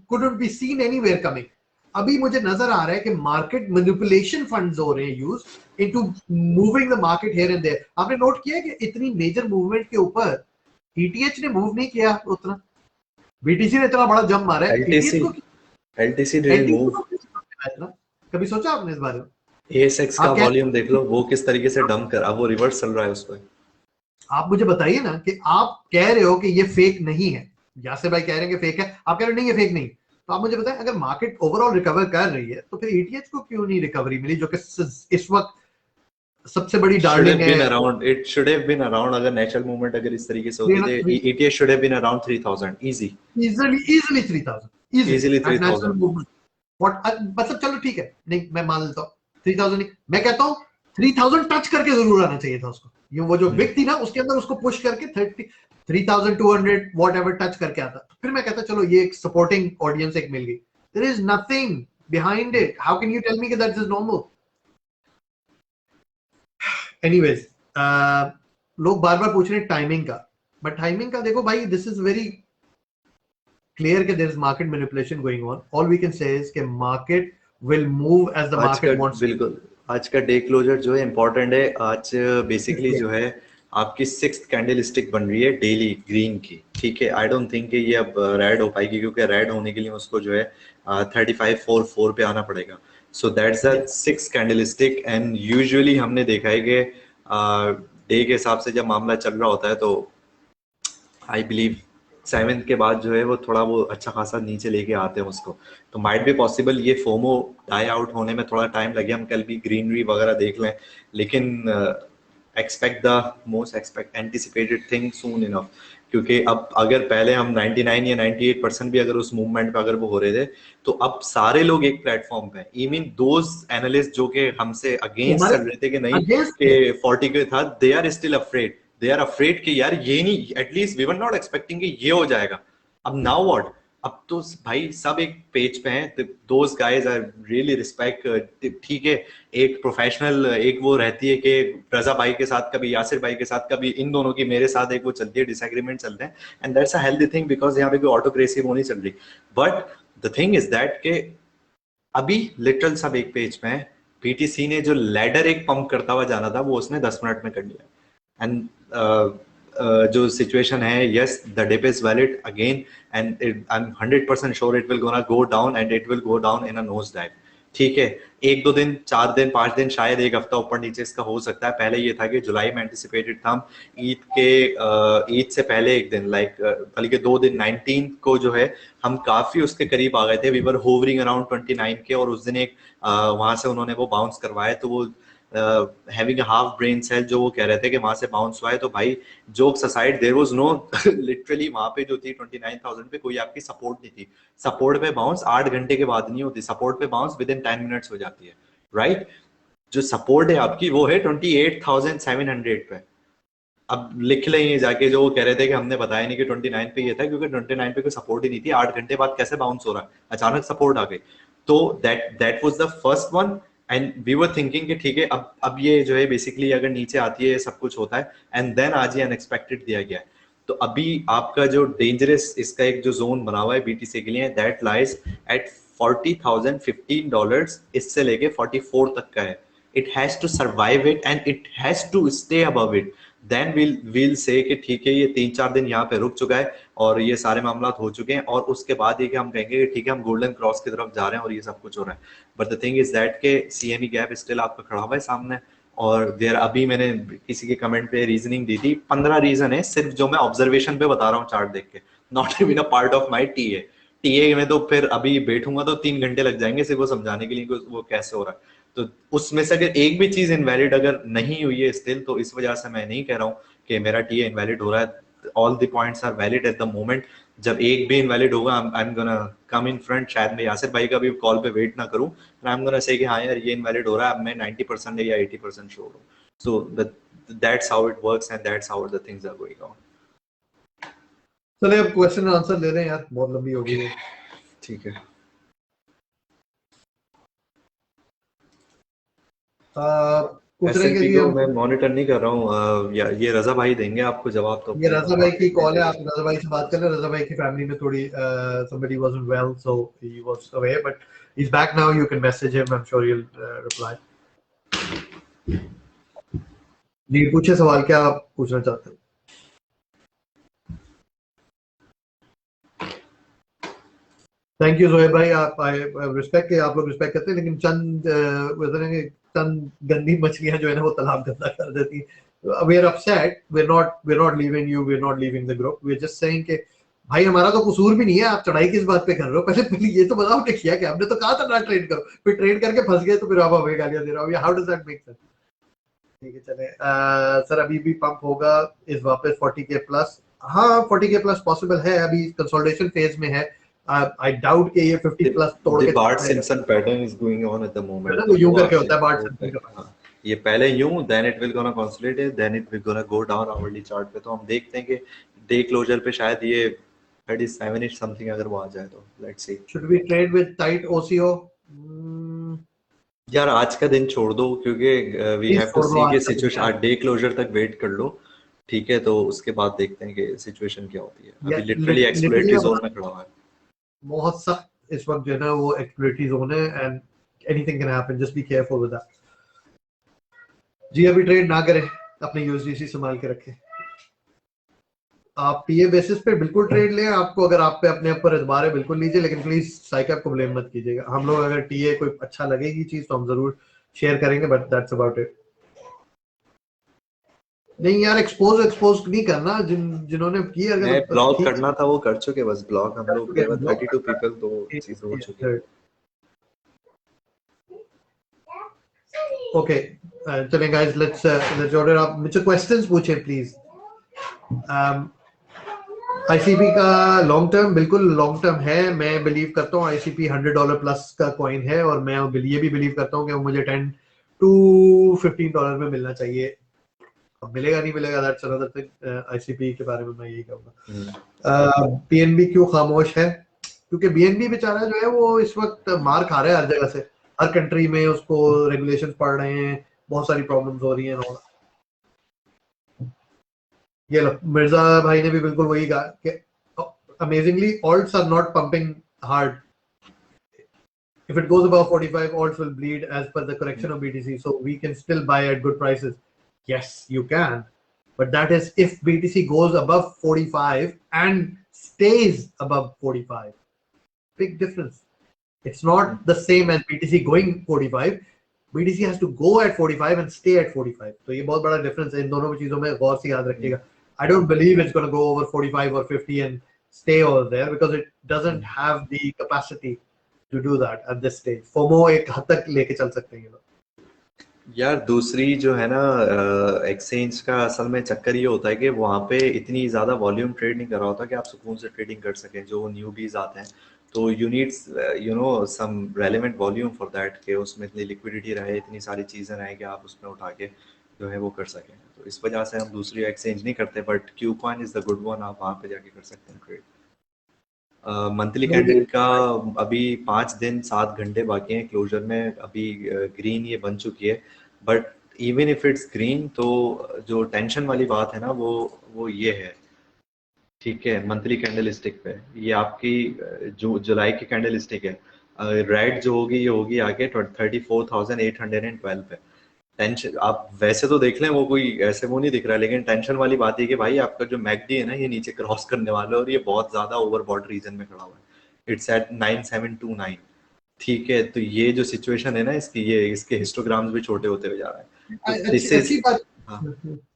couldn't be seen anywhere coming. अभी मुझे नजर आ रहा है कि market manipulation funds हो रहे हैं use into moving the market here and there. आपने नोट किया कि इतनी मेजर मूवमेंट के ऊपर ईटीएच ने मूव नहीं किया उतना, बीटीसी ने इतना बड़ा जंप मारा है, एलटीसी ईटीएच को एलटीसी डिडंट एलटीसी मूव। को क्यों किया इतना? कभी सोचा आपने इस बारे में? एएसएक्स का आप कह वॉल्यूम देख लो वो किस तरीके से डंप कर, अब वो रिवर्स चल रहा है उस पर। आप मुझे बताइए ना कि आप कह रहे हो कि ये फेक नहीं है, यासिर भाई कह रहे हैं कि फेक है, आप कह रहे हो नहीं ये फेक नहीं, तो आप मुझे बताएं अगर मार्केट ओवरऑल रिकवर कर रही है तो फिर ईटीएच को क्यों नहीं रिकवरी मिली, जो कि इस वक्त सबसे बड़ी should डार्लिंग have been है? around, it should have been around, अगर नेचुरल मूवमेंट अगर इस तरीके से होती थी ETH should have been around 3000 easy, easily 3000 easily easily at natural 3000। Movement. What मतलब, चलो ठीक है, नहीं मैं मान लेता हूँ 3000 नहीं, मैं कहता हूँ 3000 टच करके जरूर आना चाहिए था उसको। ये वो जो बिग थी ना उसके अंदर उसको पुश करके 3200 व्हाटएवर टच करके आता, फिर मैं कहता चलो ये एक सपोर्टिंग ऑडियंस एक मिल गई। There is nothing behind it, how can you tell me कि दैट इज नॉर्मल? एनीवेज, लोग बार बार पूछ रहे हैं टाइमिंग का, बट टाइमिंग का देखो भाई, this is very clear that there is market manipulation going on. All we can say is that market will move as the आज का market wants to. बिल्कुल, आज का डे क्लोजर जो है इम्पोर्टेंट है। आज बेसिकली जो है आपकी 6th कैंडलस्टिक बन रही है डेली ग्रीन की, ठीक है। आई डोंट थिंक कि ये अब रेड हो पाएगी क्योंकि रेड होने के लिए उसको जो है 3544 पे आना पड़ेगा। So that's the 6th candlestick, and usually हमने देखा है कि डे के हिसाब से जब मामला चल रहा होता है तो आई बिलीव 7th के बाद जो है वो थोड़ा वो अच्छा खासा नीचे लेके आते हैं उसको। तो माइट बी पॉसिबल ये फोमो डाई आउट होने में थोड़ा टाइम लगे, हम कल भी ग्रीनरी वगैरह देख लें, लेकिन expect the most anticipated thing soon enough. क्योंकि अब अगर पहले हम 99 या 98% भी अगर उस मूवमेंट पे अगर वो हो रहे थे, तो अब सारे लोग एक प्लेटफॉर्म पे, आई मीन दोज एनालिस्ट जो कि हमसे अगेंस्ट चल रहे थे कि नहीं कि 40 के था, they are still afraid, they are afraid कि यार ये नहीं, at least we were not expecting कि ये हो जाएगा। अब नाउ व्हाट, अब तो भाई सब एक पेज पे हैं, those guys are really respect. ठीक है, एक प्रोफेशनल एक वो रहती है कि रजा भाई के साथ कभी यासिर भाई के साथ कभी इन दोनों की मेरे साथ एक वो चलती है, डिसएग्रीमेंट चलते हैं, and that's a healthy thing because यहाँ पे कोई ऑटोक्रेसी वो नहीं चल रही। But the thing is that के अभी लिटरल सब एक पेज पे है। बीटीसी ने जो लैडर एक पंप करता हुआ जाना था वो उसने 10 मिनट में कर लिया, एंड जो सिचुएशन है, yes the dip is valid again, and I am 100% sure it will gonna go down, and it will go down in a nose dive. ठीक है, 1-2 दिन, 4 दिन, 5 दिन, शायद एक हफ्ता ऊपर नीचे इसका हो सकता है। पहले ये था कि जुलाई में एंटिसिपेटेड था, ईद से पहले एक दिन, लाइक बल्कि 2 दिन, 19 को जो है हम काफी उसके करीब आ गए थे, वी वर होवरिंग अराउंड 29 के, और उस दिन एक वहां से उन्होंने वो बाउंस करवाया, तो वो हैविंग हाफ ब्रेन सेल जो वो कह रहे थे कि वहां से बाउंस हुआ है। तो भाई jokes aside, there was no literally वहां पे जो थी 29,000 पे कोई आपकी सपोर्ट नहीं थी। सपोर्ट पे बाउंस 8 घंटे के बाद नहीं होती, सपोर्ट पे बाउंस विद इन 10 मिनट्स हो जाती है, राइट? जो सपोर्ट है आपकी वो है 28,700 पे। अब लिख लें ये जाके, जो वो कह रहे थे कि हमने बताया नहीं कि 29 पे ये था, क्योंकि 29 पे कोई सपोर्ट ही नहीं थी। 8 घंटे बाद कैसे बाउंस हो रहा है, अचानक सपोर्ट आ गई। तो that was the first one, and we were thinking कि ठीक है, अब ये जो है बेसिकली अगर नीचे आती है सब कुछ होता है, एंड देन आज ये अनएक्सपेक्टेड दिया गया है। तो अभी आपका जो डेंजरस इसका एक जो जोन बना हुआ है बीटीसी के लिए, दैट लाइज एट $40,015, इससे लेके 44 तक का है। It has to survive it and it has to stay above it, then we'll say कि ठीक है, ये 3-4 दिन यहाँ पे रुक चुका है और ये सारे मामला हो चुके हैं, और उसके बाद ये कि हम कहेंगे कि ठीक है, हम गोल्डन क्रॉस की तरफ जा रहे हैं और ये सब कुछ हो रहा है। But the thing is that के CME गैप स्टिल आपका खड़ा हुआ है सामने, और देर अभी मैंने किसी के कमेंट पे रीजनिंग दी थी, 15 रीजन है सिर्फ, जो मैं ऑब्जर्वेशन पे बता रहा हूँ चार्ट देख के, not even a part of my TA में। तो फिर अभी बैठूंगा तो 3 घंटे लग जाएंगे सिर्फ वो समझाने के लिए कि वो कैसे हो रहा है। तो उसमें से अगर एक भी चीज इनवैलिड अगर नहीं हुई है स्टिल, तो इस वजह से मैं नहीं कह रहा हूँ कि मेरा टीए इनवैलिड हो रहा है। All the points are valid at the moment. जब एक भी इनवैलिड होगा, I am gonna come in front, शायद मैं यासिर भाई का भी कॉल पे वेट ना करूं, आई एम गोना से कि हाँ यार ये इनवैलिड हो रहा है, अब मैं 90% या 80% श्योर हूं। So that's how it works and that's how the things are going on. चलिए अब क्वेश्चन आंसर ले रहे हैं यार, बहुत लंबी हो गई है। ठीक है, पूछ रहे हैं कि को मैं मॉनिटर नहीं कर रहा हूँ, ये रजा भाई देंगे आपको जवाब। तो ये रजा भाई की कॉल है, आप रजा भाई से बात कर रहे हैं। रजा भाई की फैमिली में थोड़ी somebody wasn't well, so he was away, but he's back now. You can message him, I'm sure he'll reply. जी पूछे सवाल, क्या आप पूछना चाहते हैं? थैंक यू जोहेब भाई, आप रिस्पेक्ट के, आप लोग रिस्पेक्ट करते हैं, लेकिन चंद गंदी मछलियां जो है ना वो तालाब गंदा कर देती हैं। We are upset, we are not leaving you, we are not leaving the group, we are just saying कि भाई हमारा तो कसूर भी नहीं है, आप चढ़ाई किस बात पे कर रहे हो? पहले ये तो बताओ आपने किया क्या? हमने तो कहा था ना ट्रेड करो, फिर ट्रेड करके फंस गए, तो फिर आप हमें गालियां दे रहे हो। How does that make sense? ठीक है चले, सर अभी भी पंप होगा इस वापस 40k प्लस? हाँ 40k प्लस पॉसिबल है, अभी कंसोलिडेशन फेज में है। I doubt कि ये 50 प्लस तोड़ के Bart Simpson pattern is going on at the moment. तो यूं करके होता है Bart Simpson का। हाँ, ये पहले यूं, then it will gonna consolidate, then it will gonna go down hourly chart पे। तो हम देखते हैं कि डे क्लोजर पे शायद ये 37ish something अगर वो आ जाए तो let's see. Should we trade with tight OCO? यार आज का दिन छोड़ दो, क्योंकि we have to see कि सिचुएशन, आज डे क्लोजर तक वेट कर लो, ठीक है? तो उसके बाद देखते हैं कि सिचुएशन क्या होती है। अभी लिटरली एक्सप्लोरेटरी जोन में खड़ा हुआ है, बहुत सख्त इस वक्त जो है ना वो एक्सप्लोरेटरी जोन है, and anything can happen, just be careful with that. जी अभी ट्रेड ना करें, अपने यूएसडीसी संभाल के रखें। आप टीए बेसिस पे बिल्कुल ट्रेड लें, आपको अगर आप पे अपने ऊपर एतबार है बिल्कुल लीजिए, लेकिन प्लीज साइकैप को ब्लेम मत कीजिएगा। हम लोग अगर टीए कोई अच्छा लगेगी चीज तो हम जरूर शेयर करेंगे, बट दैट्स अबाउट इट। नहीं यार एक्सपोज नहीं करना, जिन्होंने की अगर ब्लॉक करना था वो कर चुके, बस ब्लॉक हम लोग 32 पीपल, तो चीज हो चुकी है। ओके चलें guys, let's order up. मुझसे questions पूछें please. ICP का लॉन्ग टर्म बिल्कुल लॉन्ग टर्म है. मैं बिलीव करता हूँ ICP $100 प्लस का कॉइन है, और मैं ये भी बिलीव करता हूँ कि वो मुझे $10 to $15 में मिलना चाहिए. अब मिलेगा नहीं मिलेगा, दैट्स अनदर थिंग. ICP के बारे में मैं यही कहूँगा. BNB क्यों खामोश है? क्योंकि BNB बेचारा जो है वो इस वक्त मार खा रहा है हर जगह से. हर कंट्री में उसको रेगुलेशन पड़ रहे हैं, बहुत सारी प्रॉब्लम्स हो रही हैं. ये लो, मिर्जा भाई ने भी बिल्कुल वही कहा कि amazingly alts are not pumping hard. If it goes above 45, alts will bleed as per the correction of BTC. So we can still buy at good prices. Yes, you can. But that is if BTC goes above 45 and stays above 45. Big difference. It's not the same as BTC going 45. BTC has to go at 45 and stay at 45. तो ये बहुत बड़ा difference है. इन दोनों चीजों में गौर से याद रखिएगा. I don't believe it's going to go over 45 or 50 and stay over there because it doesn't have the capacity to do that at this stage. FOMO एक हद तक लेके चल सकते हैं ये लोग. यार दूसरी जो है ना एक्सचेंज का असल में चक्कर ये होता है कि वहाँ पे इतनी ज़्यादा वॉल्यूम ट्रेड नहीं कर रहा होता कि आप सुकून से ट्रेडिंग कर सकें. जो न्यूबीज आते हैं तो you needs you know some relevant volume for that कि उसमें इतनी लिक्विडिटी रहे, इतनी सारी चीज़ें रहे कि आप उसमें उठा के जो है वो कर सकें. तो इस वजह से हम दूसरी एक्सचेंज नहीं करते, but KuCoin is the good one. आप वहाँ पे जाके कर सकते हैं ट्रेड. मंथली कैंडल का अभी 5 दिन 7 घंटे बाकी हैं क्लोजर में. अभी ग्रीन ये बन चुकी है, but even if it's green तो जो टेंशन वाली बात है ना वो ये है. ठीक है, मंथली कैंडल स्टिक पे ये आपकी जो जुलाई की कैंडल स्टिक है, रेड जो होगी ये होगी आगे 34,812 पे. टेंशन आप वैसे तो देख लें वो कोई ऐसे वो नहीं दिख रहा है, लेकिन टेंशन वाली बात है कि भाई आपका जो मैकडी है ना ये नीचे क्रॉस करने वाला है और ये बहुत ज्यादा ओवरबॉट रीजन में खड़ा हुआ है. It's at 9729. ठीक है, तो ये जो सिचुएशन है ना इसकी, ये इसके हिस्टोग्राम्स भी छोटे होते हुए जा रहे हैं.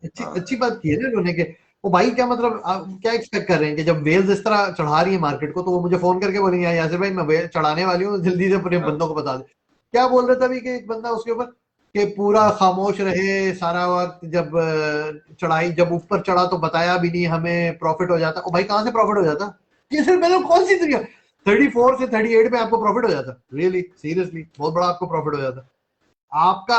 तो अच्छी बात की है ना उन्होंने के वो भाई क्या मतलब क्या एक्सपेक्ट कर रहे हैं कि जब वेल्स इस तरह चढ़ा रही है मार्केट को तो वो मुझे फोन करके बोलेंगे यासिर भाई मैं वेल चढ़ाने वाली हूँ, जल्दी से अपने बंदों को बता दे. क्या बोल रहे थे अभी कि एक बंदा उसके ऊपर कि पूरा खामोश रहे सारा वक्त, जब चढ़ाई जब ऊपर चढ़ा तो बताया भी नहीं हमें, प्रॉफिट हो जाता. ओ भाई कहाँ से प्रॉफिट हो जाता? ये सिर्फ मतलब कौन सी तरीका 34 से 38 में आपको प्रॉफिट हो जाता? रियली सीरियसली बहुत बड़ा आपको प्रॉफिट हो जाता. आपका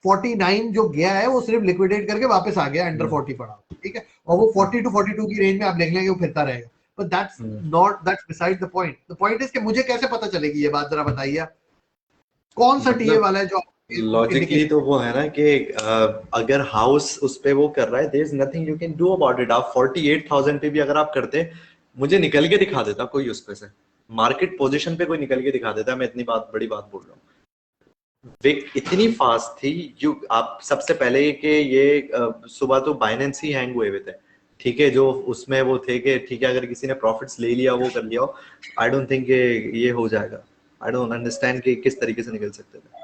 49 जो गया है वो सिर्फ लिक्विडेट करके वापस आ गया, अंडर 40 पड़ा. ठीक है, और वो 40 to 42 की रेंज में आप देख लेंगे वो फिरता रहेगा. But that's beside the point. The point is कि मुझे कैसे पता चलेगी ये बात, जरा बताइए कौन सा टीए वाला है जो लॉजिकली तो वो है ना कि अगर हाउस उस पे वो कर रहा है, there is nothing you can do about it. आप 48,000 पे भी अगर आप करते, मुझे निकल के दिखा देता कोई उस पे से, मार्केट पोजीशन पे कोई निकल के दिखा देता. मैं इतनी बड़ी बात बोल रहा हूँ. विक इतनी फास्ट थी. आप सबसे पहले कि ये सुबह तो बाइनेंस ही हैंग हुए थे. ठीक है, जो उसमें वो थे कि ठीक है अगर किसी ने प्रॉफिट्स ले लिया वो कर लिया. आई डोंट थिंक ये हो जाएगा. आई डोंट अंडरस्टैंड कि किस तरीके से निकल सकते थे.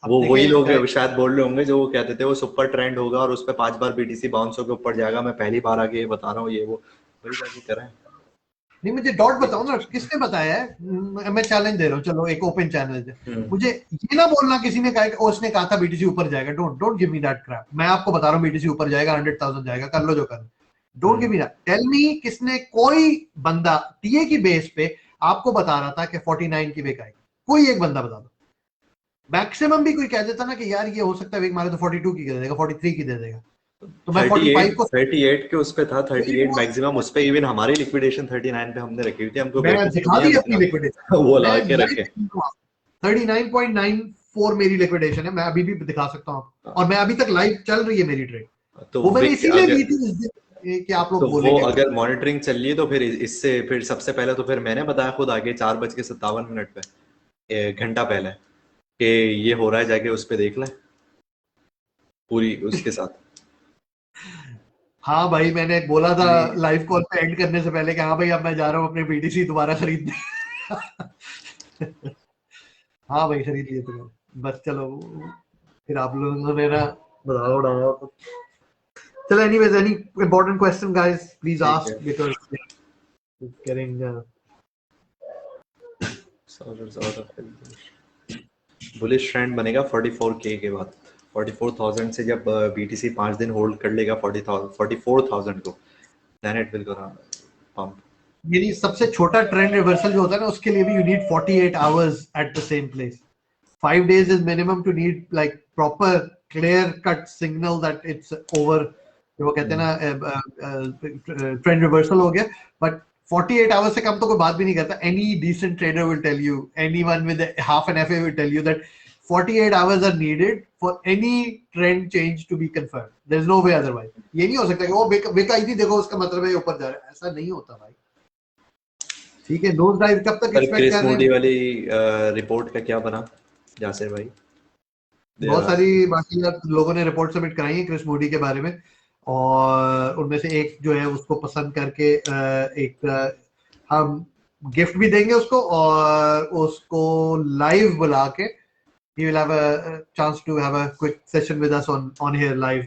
वो वही लोग शायद बोल रहे होंगे जो वो कहते थे वो सुपर ट्रेंड होगा और उस पर 5 बार बीटीसी बाउंस होकर ऊपर जाएगा. मैं पहली बार आके बता रहा हूँ ये वो वही जाके कर रहे हैं. नहीं मुझे डॉट बताओ ना, किसने बताया है? मैं चैलेंज दे रहा हूँ, चलो एक ओपन चैलेंज है. मुझे ये ना बोलना किसी ने कहा उसने कहा था बीटीसी ऊपर जाएगा. Don't give me that Krebs. मैं आपको बता रहा हूँ बीटीसी ऊपर जाएगा, 100,000 जाएगा, कर लो जो कर. Don't give me that. Tell me किसने, कोई बंदा टीए की बेस पे आपको बता रहा था कि 49 की बेक आएगी? कोई एक बंदा बता दो. मैक्सिमम भी कोई कह देता ना कि यार ये हो सकता है वेक मारे तो 42 की दे देगा, 43 की दे देगा. तो मैं 45 को 38 के उस पे था, 38 मैक्सिमम उस पे. इवन हमारी लिक्विडेशन 39 पे हमने रखी हुई थी. हमको मैं दिखा दी अपनी लिक्विडेशन, वो ला के रखे. 39.94 मेरी लिक्विडेशन है. मैं अभी भी दिखा सकता हूँ, और मैं अभी तक लाइव चल रही है मेरी ट्रेड. तो वो मैंने इसीलिए ली थी कि आप लोग तो बोलेंगे. वो अगर मॉनिटरिंग चल रही है तो फिर इससे फिर सबसे पहले तो फिर मैंने बताया खुद आगे 4:57 पे घंटा पहले कि ये हो रहा है, जाके उस पे देख ले पूरी उसके साथ. हाँ भाई मैंने बोला था लाइव कॉल पे एंड करने से पहले कि हाँ भाई अब मैं जा रहा हूँ अपने बीटीसी दोबारा खरीदने. हाँ भाई खरीद लिए थे बस. चलो फिर आप लोगों ने ना बताओ उड़ाया. चलो anyways, any important question guys please ask because it's getting bullish trend बनेगा 44K के बाद। 44,000 से जब BTC 5 दिन होल्ड कर लेगा 44,000 को, then it will go pump. यानी सबसे छोटा ट्रेंड रिवर्सल जो होता है ना, उसके लिए भी you need 48 hours at the same place. 5 days is minimum to need like proper clear cut signal that it's over, वो कहते हैं ना ट्रेंड रिवर्सल हो गया। बट 48 आवर्स से कम तो कोई बात भी नहीं करता। Any decent trader will tell you, anyone with half an FA will tell you that 48 hours are needed for any trend change to be confirmed. There is no way otherwise. ये नहीं हो सकता कि वो बिक आई थी देखो उसका मतलब है ऊपर जा रहा है, ऐसा नहीं होता भाई। ठीक है, नोज डाइव कब तक एक्सपेक्ट क्रिस कर रहे मूडी हैं? वाली रिपोर्ट का क्या बना यासिर भाई? बहुत सारी बाकी लोगों ने रिपोर्ट सबमिट कराई है क्रिस मूडी के बारे में, और उनमें से एक जो है उसको पसंद करके एक हम गिफ्ट भी देंगे उसको, और उसको लाइव बुला के he will have a chance to have a quick session with us on here live.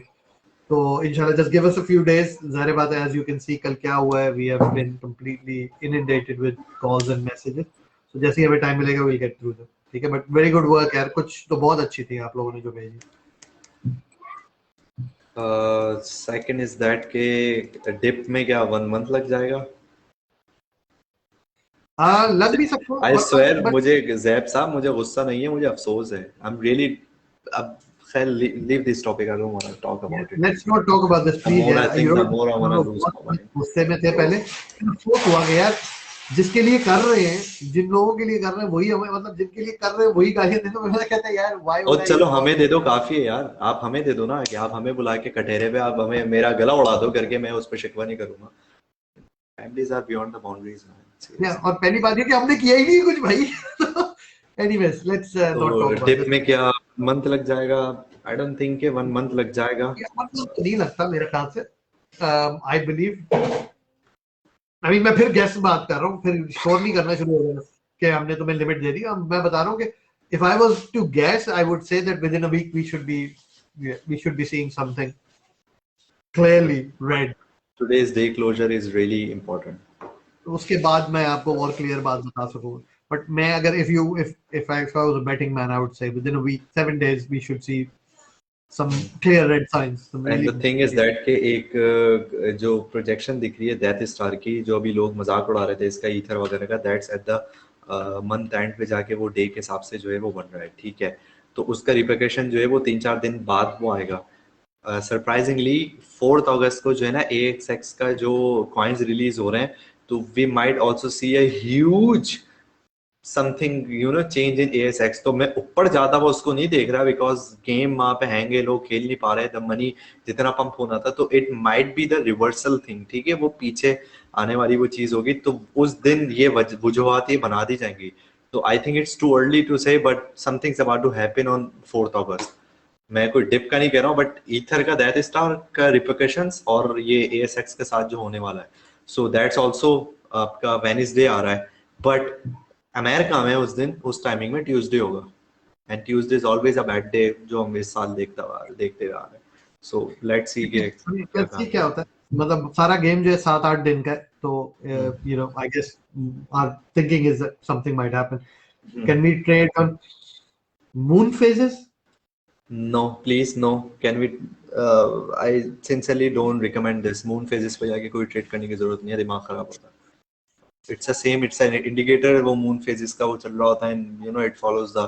तो इंशाल्लाह just give us a few days. ज़ाहिर बात है, as you can see कल क्या हुआ है, we have been completely inundated with calls and messages. So जैसे ही हमें टाइम मिलेगा we'll get through them. ठीक है, but very good work यार, कुछ तो बहुत अच्छी थी आप लोगों ने जो भेजी। सेकंड इज दैट के डिप में क्या 1 मंथ लग जाएगा? लग भी सकता है। आई स्वेयर, मुझे जैब साहब मुझे गुस्सा नहीं है, मुझे अफसोस है। आई एम रियली, अब खैर leave this topic, I don't want to talk about it. Let's not talk about this please यार। I think the more I want to lose my mind. गुस्से में थे पहले, अफसोस हुआ कि यार जिसके लिए कर रहे हैं, जिन लोगों के लिए कर रहे हैं वही हमें, मतलब जिनके लिए कर रहे हैं वही गालियां देते हैं। मैं कहता है यार व्हाई और चलो हमें दे दो, काफी है यार, आप हमें दे दो ना, कि आप हमें बुला के कटहरे पे आप हमें मेरा गला उड़ा दो करके, मैं उस पर शिकवा नहीं करूंगा। Families are beyond the boundaries man. और पहली बात ये कि हमने किया ही नहीं कुछ भाई। Anyways let's not talk about dip में क्या मंथ लग जाएगा? आई डोंट थिंक के 1 मंथ लग जाएगा। मतलब तो नहीं लगता मेरे ख्याल से। आई बिलीव, आई मीन मैं फिर गेस बात कर रहा हूँ, फिर श्योर नहीं करना शुरू हो गया कि हमने तुम्हें लिमिट दे दी। मैं बता रहा हूँ कि if I was to guess, I would say that within a week we should be seeing something clearly red. Today's day closure is really important. उसके बाद मैं आपको और क्लियर बात बता सकूँ। But मैं अगर if I was a betting man, I would say within a week, 7 days, we should see some clear red signs. And the thing is that के एक जो प्रोजेक्शन दिख रही है डेथ स्टार की, जो अभी लोग मजाक उड़ा रहे थे इसका ईथर वगैरह का, that's at the month and पे जाके वो डे के हिसाब से जो है वो बन रहा है। ठीक है, तो उसका रिप्लिकेशन जो है वो 3-4 दिन बाद वो आएगा। सरप्राइजिंगली 4 अगस्त को जो है ना AXX का जो कॉइन्स रिलीज हो रहे हैं, तो we might also see a huge something change in ASX। तो मैं ऊपर ज्यादा वो उसको नहीं देख रहा, बिकॉज गेम वहां पे हैंग है, लोग खेल नहीं पा रहे, द मनी जितना पंप होना था, तो it might be the reversal thing. ठीक है, वो पीछे आने वाली वो चीज होगी, तो उस दिन ये वजूहत ये बना दी जाएंगी। तो I think it's too early to say, but something's about to happen on 4 August. मैं कोई डिप का नहीं कह रहा हूँ, बट ईथर का डेथ स्टार का रिप्लिकेशंस और ये ASX के साथ जो होने वाला है, सो दैट्स आल्सो आपका वेडनेसडे आ रहा है। बट अमेरिका में उस दिन उस टाइमिंग में ट्यूसडे होगा, and Tuesday is always a bad day, जो हम इस साल देखते आ रहे हैं। सो लेट्स सी क्या होता है। मतलब सारा गेम जो है 7-8 दिन का है, तो you know I guess our thinking is that something might happen. Can we trade on moon phases? No, please no. Can we I sincerely don't recommend this. Moon phases पे जाके कोई ट्रेड करने की जरूरत नहीं है, दिमाग खराब होता है। It's the same, it's an indicator, वो moon phases का वो चल रहा होता है, and it follows the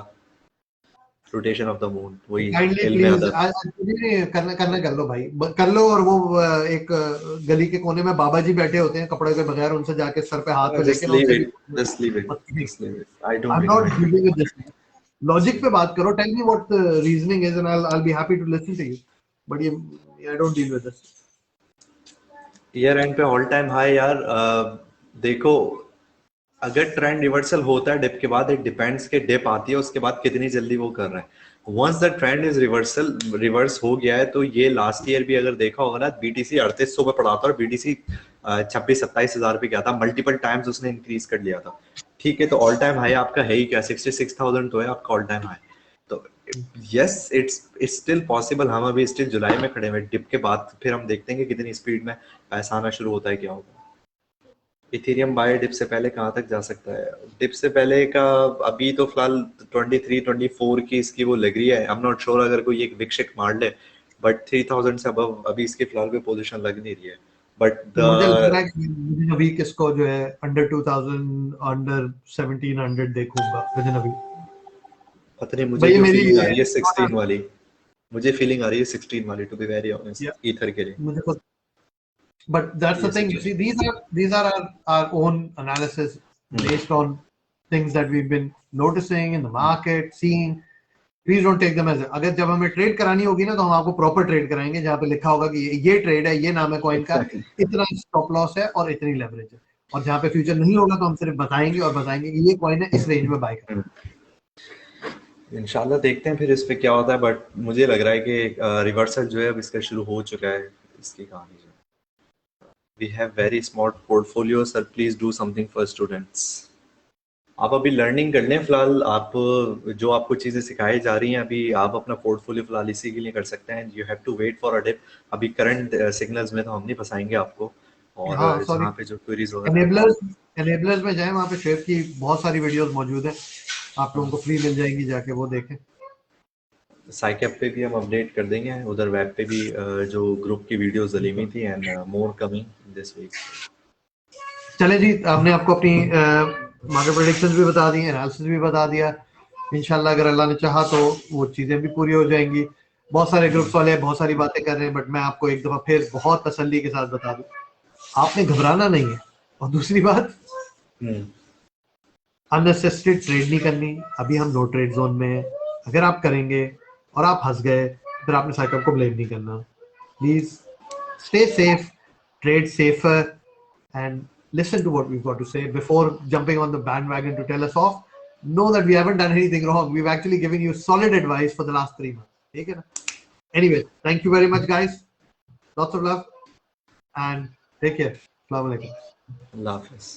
rotation of the moon. वही इल्म अदब। करना कर लो भाई, कर लो। और वो एक गली के कोने में बाबा जी बैठे होते हैं कपड़े के बगैर, उनसे जाके सर पे हाथ पे लेके just leave it. I don't I'm not recommend dealing with this. Logic पे बात करो, tell me what the reasoning is and I'll be happy to listen to you, but I don't deal with this. Year and पे all time high यार। देखो, अगर trend reversal होता है dip के बाद, इट डिपेंड्स के डिप आती है उसके बाद कितनी जल्दी वो कर रहा है। Once the trend is reverse हो गया है, तो ये लास्ट ईयर भी अगर देखा होगा ना, BTC 3800 पे पड़ा था और BTC 26-27 हजार पे गया था, मल्टीपल टाइम्स उसने इंक्रीज कर लिया था। ठीक है, तो ऑल टाइम हाई आपका है ही क्या, 66,000 तो है आपका ऑल टाइम हाई। तो यस, इट्स स्टिल पॉसिबल। हम अभी स्टिल जुलाई में खड़े हुए, डिप के बाद फिर हम देखते हैं कि कितनी स्पीड में पैसा आना शुरू होता है, क्या होगा। इथेरियम बाय डिप से पहले कहाँ तक जा सकता है? डिप से पहले का अभी तो फिलहाल 23-24 की इसकी वो लग रही है। आई एम नॉट श्योर अगर कोई एक विक मार ले, बट 3000 से अबव अभी इसकी फिलहाल कोई पोजीशन लग नहीं रही है। बट मुझे लग रहा द है कि विद इन अ वीक इसको जो है अंडर 2000 अंडर 1700 देखूंगा विद इन अ वीक। पता नहीं, मुझे भाई ये क्यों मेरी फीलिंग आ रही है 16 वाली। मुझे फीलिंग आ रही है 16 वाली, टू बी वेरी या ऑनेस्ट, ईथर के लिए। मुझे खुद but that's the ये thing, you see, situation. these are our own analysis based on things that we've been noticing in the market, seeing. Please don't take them as अगर जब हमें trade करानी होगी ना तो हम आपको प्रॉपर ट्रेड कराएंगे जहाँ पे लिखा होगा कि ये ट्रेड है, ये नाम है कॉइन का, एग्जैक्टली। इतना स्टॉप लॉस है और इतनी लेवरेज है। और जहाँ पे फ्यूचर नहीं होगा तो हम सिर्फ बताएंगे और बताएंगे कि ये कॉइन है, इस रेंज में बाय करना। इंशाल्लाह देखते हैं फिर इस पे क्या होता है, बट मुझे लग रहा है कि रिवर्सल जो है अब इसका शुरू हो चुका है, इसकी कहानी जो। We have very smart portfolio sir, please do something for students. आप अभी लर्निंग कर लें फिलहाल, आप जो आपको चीज़ें सिखाई जा रही हैं अभी आप अपना पोर्टफोलियो फिलहाल इसी के लिए कर सकते हैं। You have to wait for a dip. अभी करंट सिग्नल्स में तो हम नहीं फंसाएंगे आपको, और हाँ सॉरी, जहाँ पे जो क्वेरीज वगैरह है वो एनेबलर्स आप एनेबलर्स में जाएं, वहाँ पे शेयर की बहुत सारी वीडियोस मौजूद हैं, आप लोगों को फ्री मिल जाएंगी, जाके वो देखें। साइकेप पे भी हम अपडेट कर देंगे, उधर वेब पे भी जो ग्रुप की वीडियोस डली हुई थी, and more coming this week. चले जी, हमने आपको अपनी मार्केट प्रेडिक्शंस भी बता दी, एनालिसिस भी बता दिया। इंशाल्लाह अगर अल्लाह ने चाहा तो वो चीज़ें भी पूरी हो जाएंगी। बहुत सारे ग्रुप्स वाले बहुत सारी बातें कर रहे हैं, बट मैं आपको एक दफ़ा फिर बहुत तसल्ली के साथ बता दूं, आपने घबराना नहीं है। और दूसरी बात, अननेसेसरी ट्रेड नहीं करनी। अभी हम नो ट्रेड जोन में हैं। अगर आप करेंगे और आप फंस गए फिर आपने साइकिल को ब्लेम नहीं करना। Please stay safe, trade safer, and listen to what we've got to say before jumping on the bandwagon to tell us off. Know that we haven't done anything wrong. We've actually given you solid advice for the last 3 months. Okay? Anyway, thank you very much, guys. Lots of love and take care. Assalamu alaikum. अल्लाह हाफिज़।